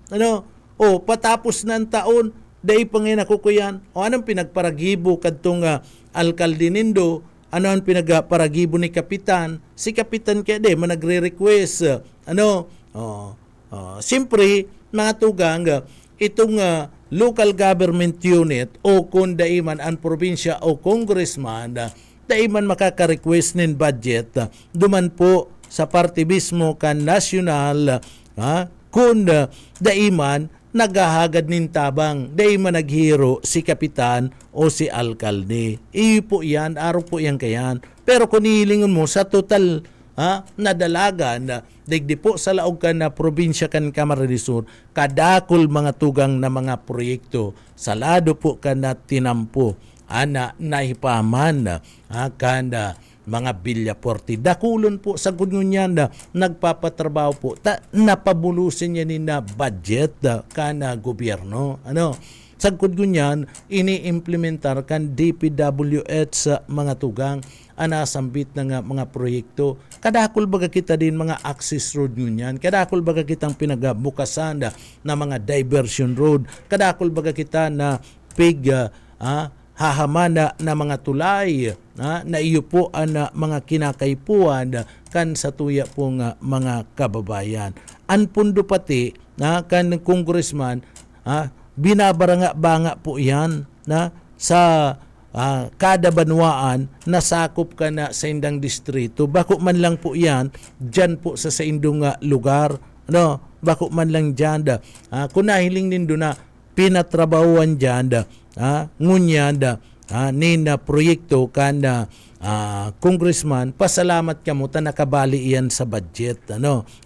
patapos na ang taon dahil pa ngayon ako kuyan anong pinagparagibo kadtong alkalde nindo ang pinagparagibo ni kapitan si kapitan kaya managre-request siyempre mga tugang itong local government unit o kung daiman ang probinsya o congressman daiman makaka-request nin budget duman po sa party mismo kan national kung daiman naghahagad nin tabang daiman naghiro si kapitan o si alkalde iyo po yan, araw po yan kayan pero kung hilingon mo sa total nadalagan digdi po sa laog ka na probinsya kan Camarines Sur kadakol mga tugang na mga proyekto sa lado po ka na tinampo naipaman kanda mga bilyaporti dakulon po sa gungunyan na nagpapatrabaho po napabulusin niya ni na budget kana gobyerno sagkod gunyan ini-implementar kan DPWH sa mga tugang anasambit na nga mga proyekto kadakol baga kita din mga access road ngunyan kadakol baga kitang pinagabukasan na mga diversion road kadakol baga kita na hahamana na mga tulay na iyo po ang mga kinakaipuan kan sa tuya pong mga kababayan an pundo pati kan congressman binabaranga-banga po yan sa kada banwaan nasakop ka na sa indang distrito bako man lang po yan dyan po sa indong lugar bako man lang dyan kung nahiling nindo na pinatrabahuan dyan ngunyan nina proyekto kanda congressman pasalamat ka mo nakabali iyan sa budget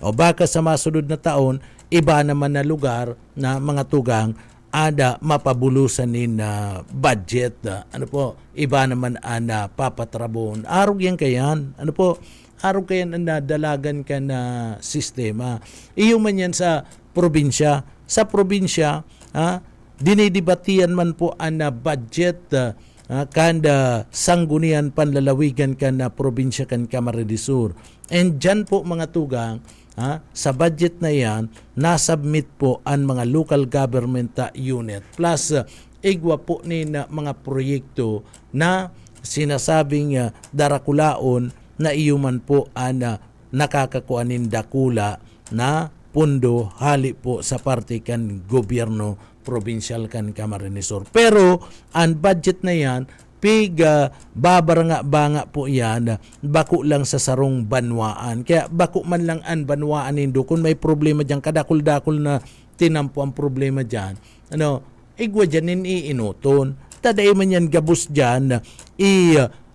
o baka sa masunod na taon iba naman na lugar na mga tugang ada mapabulusan ni na budget iba naman ana papatrabon arog yan kayan arog kayan na dalagan ka na sistema iyo man yan sa probinsya dinidibatian man po ana budget kanda sanggunian panlalawigan ka na probinsya kan Camarines Sur and dyan po mga tugang sa budget na yan, nasubmit po ang mga local government unit plus igwa po ni na mga proyekto na sinasabing darakulaon na iyuman po ang nakakakuanin dakula na pundo hali po sa parte kan gobyerno provincial kan Camarines Sur. Pero ang budget na yan babaranga-banga po yan bako lang sa sarong banwaan kaya bako man lang an banwaan nindo kung may problema dyan kadakol-dakol na tinampo ang problema dyan igwa dyan iinuton taday man yan gabos dyan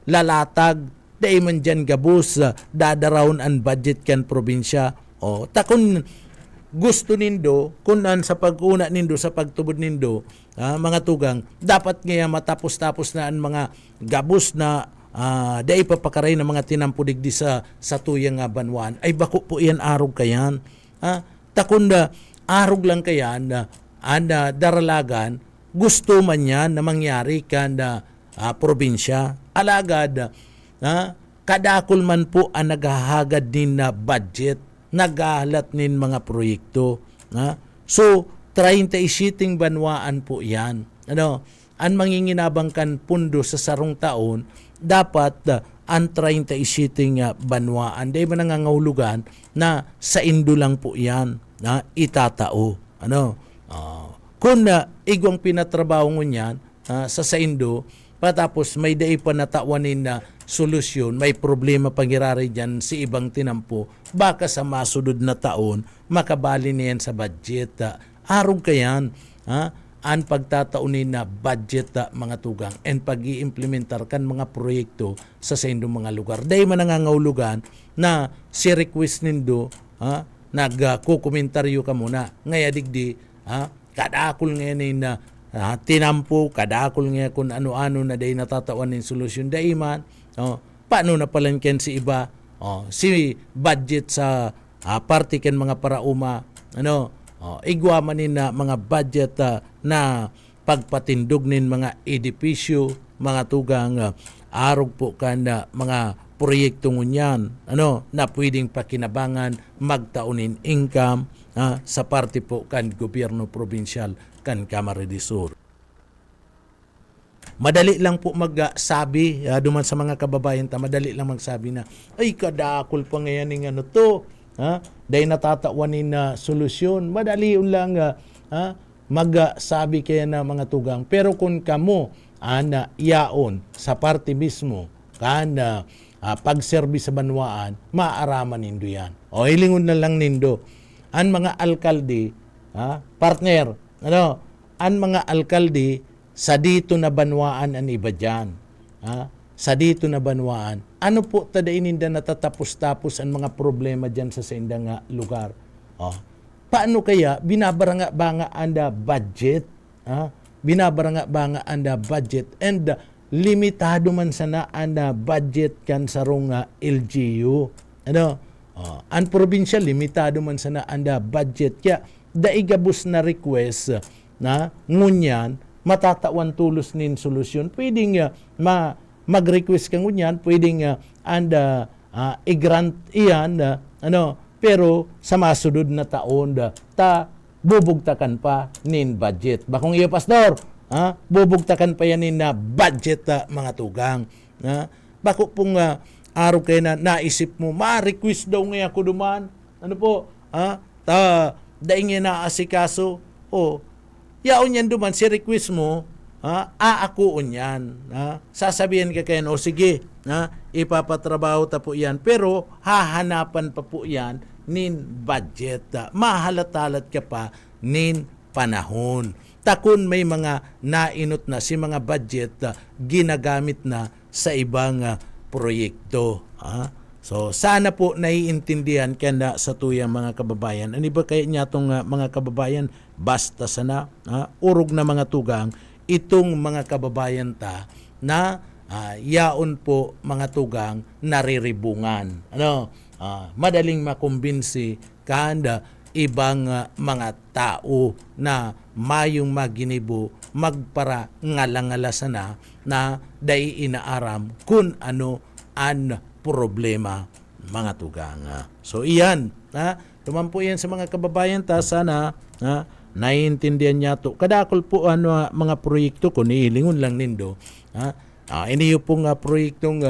lalatag day man dyan gabos dadaraon ang budget kan probinsya takon gusto nindo kunan sa pag-una nindo sa pagtubod nindo, mga tugang, dapat nga matapos-tapos na ang mga gabos na dai papakaray ng mga tinampudig di sa tuyang nga banwan, ay bako po iyan arog kayan. Takunda arog lang kayan na daralagan, gusto man yan na mangyari kan probinsya. Alagad, kadakol man po ang naghahagad din na budget, naghahalat nin mga proyekto. So, 37 banwaan po yan. Ang manginginabang kan pundo sa sarong taon, dapat ang 37 banwaan. Dahil ba nangangahulugan na sa Indo lang po yan na itatao. Kung igwang pinatrabaho mo yan sa Indo, patapos may dai pa natawanin na solusyon, may problema pangirari dyan si ibang tinampo, baka sa masunod na taon, makabali niyan sa budget. Arog kayan, ang pagtataunin na budget mga tugang and pag-i-implementar kan mga proyekto sa Indo mga lugar. Dahil man nangangahulugan na si request nindo, nagkukomentaryo ka muna. Ngaya digdi, kadakol ngayon na tinampo, kadakol nga kung ano-ano na day natatawan ng solusyon. Dahil man, paano na palangkin si iba, si budget sa partiken mga parauma, igwa manin na mga budget na pagpatindog nin mga edipisyo, mga tugang arog po kan mga proyekto ngunyan, na pwedeng pakinabangan, magtaunin income sa parte po kan gobyerno provinsyal kan Kamara de Sur. Madali lang po magsabi duman sa mga kababayan madali lang magsabi na ay kadakol pa ngayon ng to, dahil natatawanin na solusyon. Madali lang magsabi kaya na mga tugang. Pero kung kamo yaon sa parte mismo kan pagservice sa banwaan, maaraman nindo yan. O hilingon na lang nindo ang mga alkalde, partner, ang mga alkalde sa dito na banwaan ang iba dyan. Sa dito na banwaan. Ano po tadainin na natatapos-tapos ang mga problema dyan sa indang lugar? Paano kaya binabaranga-banga anda budget? Binabaranga-banga anda budget and limitado man sana anda budget kan sarong LGU. Ang probinsya limitado man sana anda budget. Kaya daigabos na request na ngunyan matatawan tulos nin solusyon. Pwedeng mag-request ka ngunyan, pwedeng i-grant iyan, pero sa masunod na taon bubugtakan pa nin budget. Bakong iyo, pastor, bubugtakan pa yan nin budget mga tugang. Bako pong araw kayo na naisip mo, ma-request daw ngayon ako duman. Daing yan naasikaso. Yaon yan duman, si request mo, aakuon yan. Sasabihin ka kayo, sige, ipapatrabaho ta po yan. Pero hahanapan pa po yan nin budget. Mahalat-halat ka pa nin panahon. Takon may mga nainot na si mga budget ginagamit na sa ibang proyekto. So sana po naiintindihan kaya sa tuyang mga kababayan. Ano ba kaya niya itong mga kababayan? Basta sana urog na mga tugang itong mga kababayan ta na yaon po mga tugang nariribungan. Madaling makumbinsi kanda ibang mga tao na mayong maginibo magpara ngalangala sana na dai inaaram kung ano an problema mga tugang. So iyan, tumampo yan sa mga kababayan ta sana naiintindihan niya to. Kadakol po mga proyekto ko niilingon lang nindo. Iniyo pong proyektong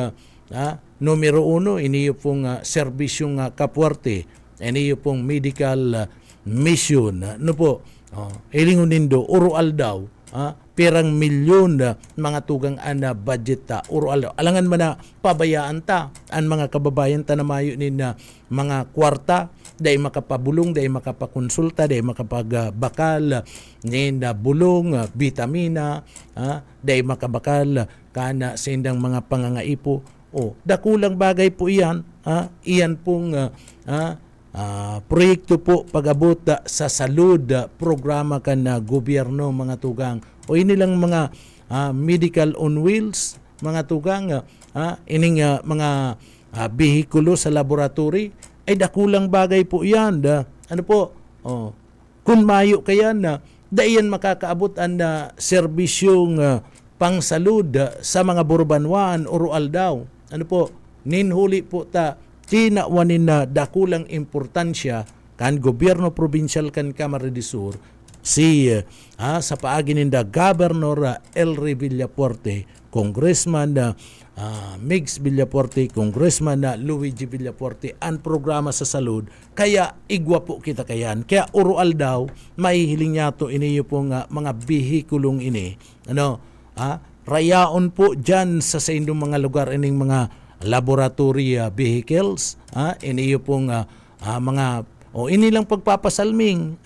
numero 1, iniyo pong serbisyong kapuarte, iniyo pong medical mission. Ilingon nindo urual daw. Pirang milyon mga tugang budget ta urual. Alangan man na pabayaan ta ang mga kababayan ta na mayo nin mga kwarta dahil makapabulong, dahil makapakonsulta, dahil makapagbakal nin bulong, vitamina, dahil makabakal kana sa indang mga pangangaipo. Dakulang bagay po iyan. Iyan pong proyekto po pag-abot sa salud programa kan na gobyerno mga tugang. O inilang mga medical on wheels mga tugang, ining mga behikulo sa laboratory ay dakulang bagay po yan. Ano po? Kung mayo kayan na daiyan makakaabot ang serbisyong pangsalud sa mga burbanwan o rural daw. Ano po? Ninhuli po tinawanin na dakulang importansya kan gobyerno provincial kan Camarines Sur sa paagi ninda Governor Elry Villapuerte, Congressman Migs Villapuerte, Congressman Luigi Villapuerte ang programa sa salud kaya igwa po kita kayan. Kaya urual daw mahihiling niya to iniyo pong mga bihikulong ini. Rayaon po dyan sa indong mga lugar ining mga laboratory vehicles, iniyo pong mga inilang pagpapasalming,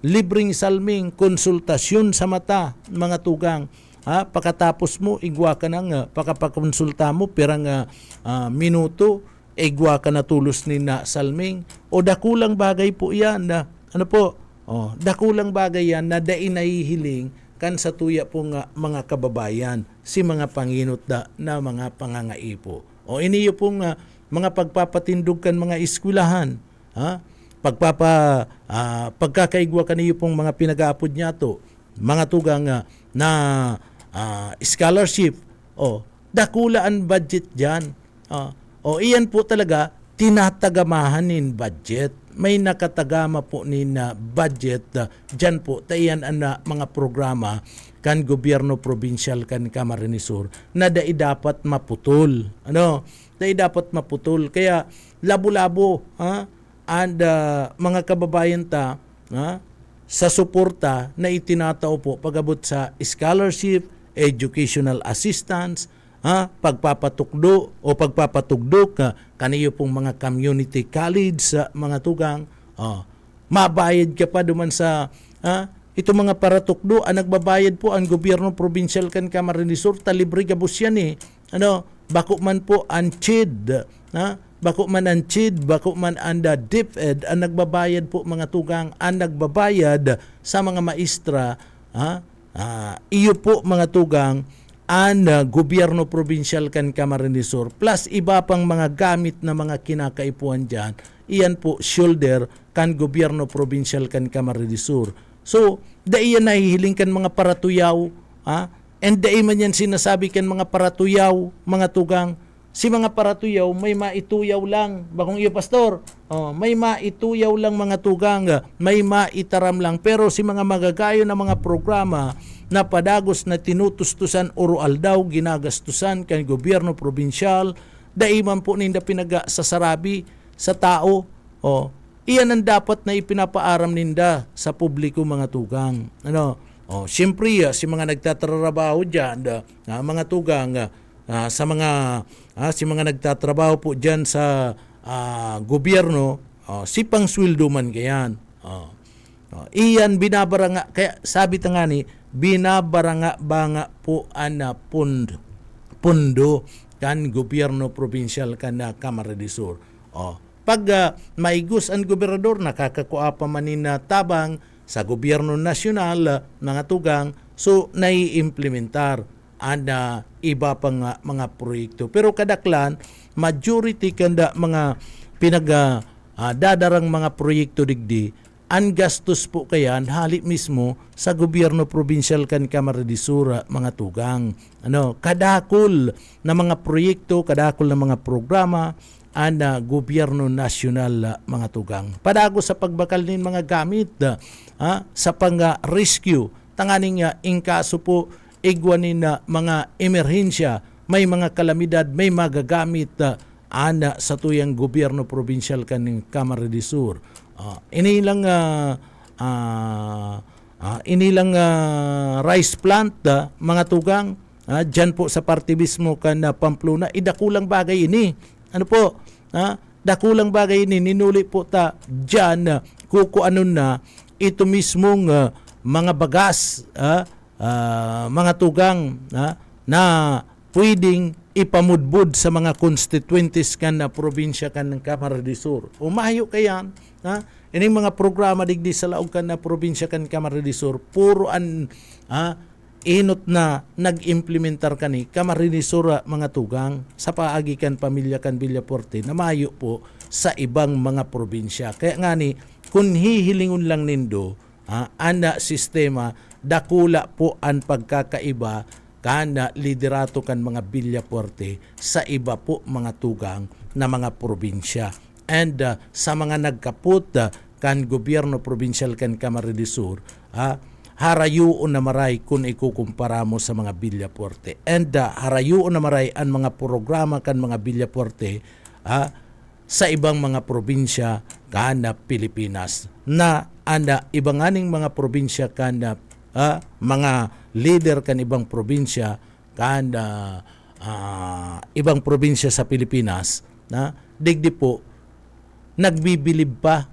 libreng salming, konsultasyon sa mata, mga tugang. Pagkatapos mo, igwa ka nang pagkapakonsulta mo, pirang minuto, igwa ka na tulos ni na salming. O dakulang bagay po yan na, dakulang bagay yan na dain nahihiling kan sa tuya po mga kababayan, si mga panginot na mga pangangaipo. O iniyo pong mga pagpapatindog kan mga eskwelahan, pagkakaigwa kaniyo pong mga pinag-aapod niya to, mga tugang na scholarship, dakulaan budget dyan. Iyan po talaga, tinatagamahanin budget. May nakatagama po ni na budget dyan po, tayan ang mga programa kan gobyerno provincial kan Camarines Sur na dapat maputol. Dapat maputol. Kaya labo-labo, and mga kababayan sa suporta na itinatao po pag-abot sa scholarship, educational assistance, pagpapatukdo o pagpapatugdok kaniyo pong mga community college sa mga tugang. Mabayad ka pa duman sa ito mga paratukdo, ang nagbabayad po ang gobyerno provincial kan Camarines Sur, talibre gabos yan bako man po ang CHID, bako man ang CHID, bako man ang DepEd, ang nagbabayad po mga tugang, ang nagbabayad sa mga maestra, iyo po mga tugang, ang gobyerno provincial kan Camarines Sur, plus iba pang mga gamit na mga kinakaipuan dyan, iyan po shoulder kan gobyerno provincial kan Camarines Sur. So, daiyan nahihiling kan mga paratuyaw, and daiyan man yan sinasabi kan mga paratuyaw, mga tugang, si mga paratuyaw may maituyaw lang, bakong iyo pastor, may maituyaw lang mga tugang, may maitaram lang, pero si mga magagayo na mga programa na padagos na tinutustusan oral daw, ginagastusan kan gobyerno provincial, daiman po ninda pinaga sa sarabi sa tao, iyan ang dapat na ipinapaaram ninda sa publiko mga tugang. Siyempre, si mga nagtatrabaho dyan, mga tugang, si mga nagtatrabaho po dyan sa gobyerno, si pangsweldo man kayan. Iyan binabaranga, kaya sabi nga ni, binabaranga banga po ana pundo kan gobyerno provincial kan Camarines Sur. Pag maigus ang gobernador, nakakakuha pa manin na tabang sa gobyerno nasyonal, mga tugang, so nai-implementar ang iba pang mga proyekto. Pero kadaklan, majority kanda mga dadarang mga proyekto digdi, ang gastos po kayan halit mismo sa gobyerno provincial kan Camarines Sur, mga tugang. Kadakol na mga proyekto, kadakol na mga programa, ang gobyerno nasyonal, mga tugang. Padago sa pagbakal nin mga gamit sa pang-rescue, tanganing ingkaso po igwanin na mga emerhensya, may mga kalamidad, may magagamit sa tuyang gobyerno provincial kaning Camarines Sur. Inilang rice plant, mga tugang, dyan po sa party mismo kan Pamplona, dakulang bagay ini. Dakulang bagay ini, ninuli po dyan, kukuanon na ito mismong mga bagas, mga tugang, na pwedeng ipamudbud sa mga constituentes kan na probinsya kan ng Camarines Sur. Umayo kayan, ha? Ining mga programa digdi sa laog kan na probinsya kan Camarines Sur, puro inot na nag-implementar kani Camarines Sur mga tugang sa paagi kan pamilya kan Villaporte na mayo po sa ibang mga probinsya. Kaya nga ni, kung hihilingon lang nindo, anda sistema, dakula po ang pagkakaiba kana liderato kan mga Villaporte sa iba po mga tugang na mga probinsya. And sa mga nagkaput kan gobyerno provincial kan Camarines Sur, harayuon na maray kung ikukumpara mo sa mga Villaporte. And harayuon na maray ang mga programa kan mga Villaporte sa ibang mga probinsya kan Pilipinas. Na anda ibanganing mga probinsya kan mga leader kan ibang probinsya kan ibang probinsya sa Pilipinas na digdi po nagbibilib pa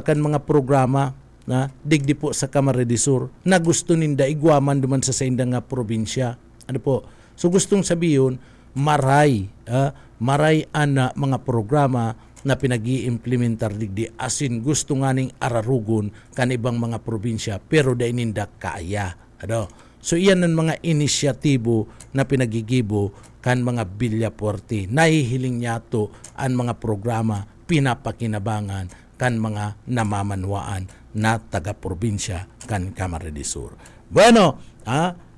kan mga programa na digdi po sa Camarines Sur na gusto ninda igwaman duman sa indang nga probinsya. Ano po? So gustong sabihin maray ana mga programa na pinag-i-implementar digdi asin gusto nga ning ararugon kan ibang mga probinsya pero dahil ninda kaya. Ano? So iyan ang mga inisyatibo na pinagigibo kan mga Villaporte. Nahihiling niya to ang mga programa pinapakinabangan kan mga namamanwaan na taga-probinsya kan Camarines Sur. Bueno,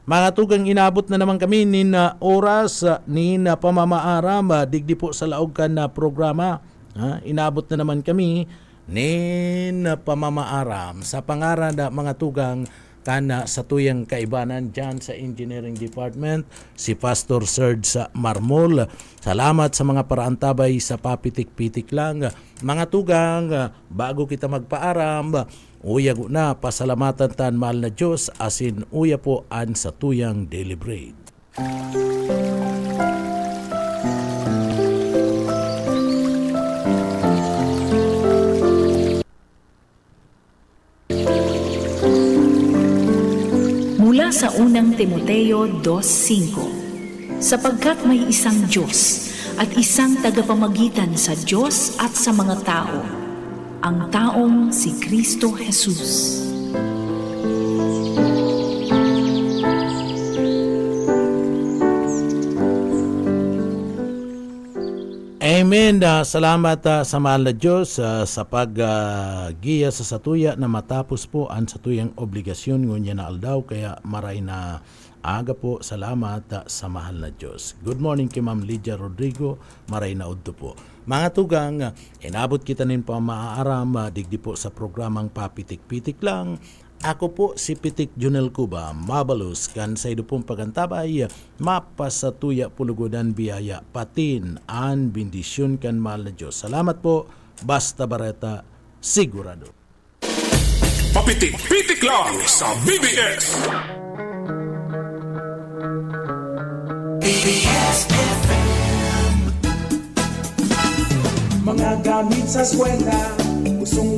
mga tugang inabot na naman kami ni na oras ni na pamamaaram digdi po sa laog kan na programa. Inabot na naman kami nin pamamaaram sa pangaran na mga tugang kana sa tuyang kaibanan dyan sa Engineering Department, si Pastor Serge Marmol. Salamat sa mga paraantabay sa papitik-pitik lang. Mga tugang, bago kita magpaaram, uya na pasalamatan tan mahal na Diyos asin uya po an sa tuyang daily bread. Mula sa unang Timoteo 2:5, sapagkat may isang Diyos at isang tagapamagitan sa Diyos at sa mga tao, ang taong si Kristo Jesus. Amen. Salamat sa mahal na Diyos sa paggiya sa satuya na matapos po ang satuyang obligasyon ngunya na aldaw kaya maray na aga po. Salamat sa mahal na Diyos. Good morning kay Ma'am Lydia Rodrigo. Maray na udto po. Mga tugang, inabot kita nin pa maaaram digdi po sa programang Papitik-Pitik lang. Ako po si Pitik Junel Cuba, mabalus kan sa ido pong pagantabay, mapasatuya pulugodan biyaya, patin, an bendisyon kan mahal na Diyos. Salamat po, basta bareta, sigurado. Papitik-pitik lang sa BBS. BBS FM. Mga gamit sa eskwela, gustong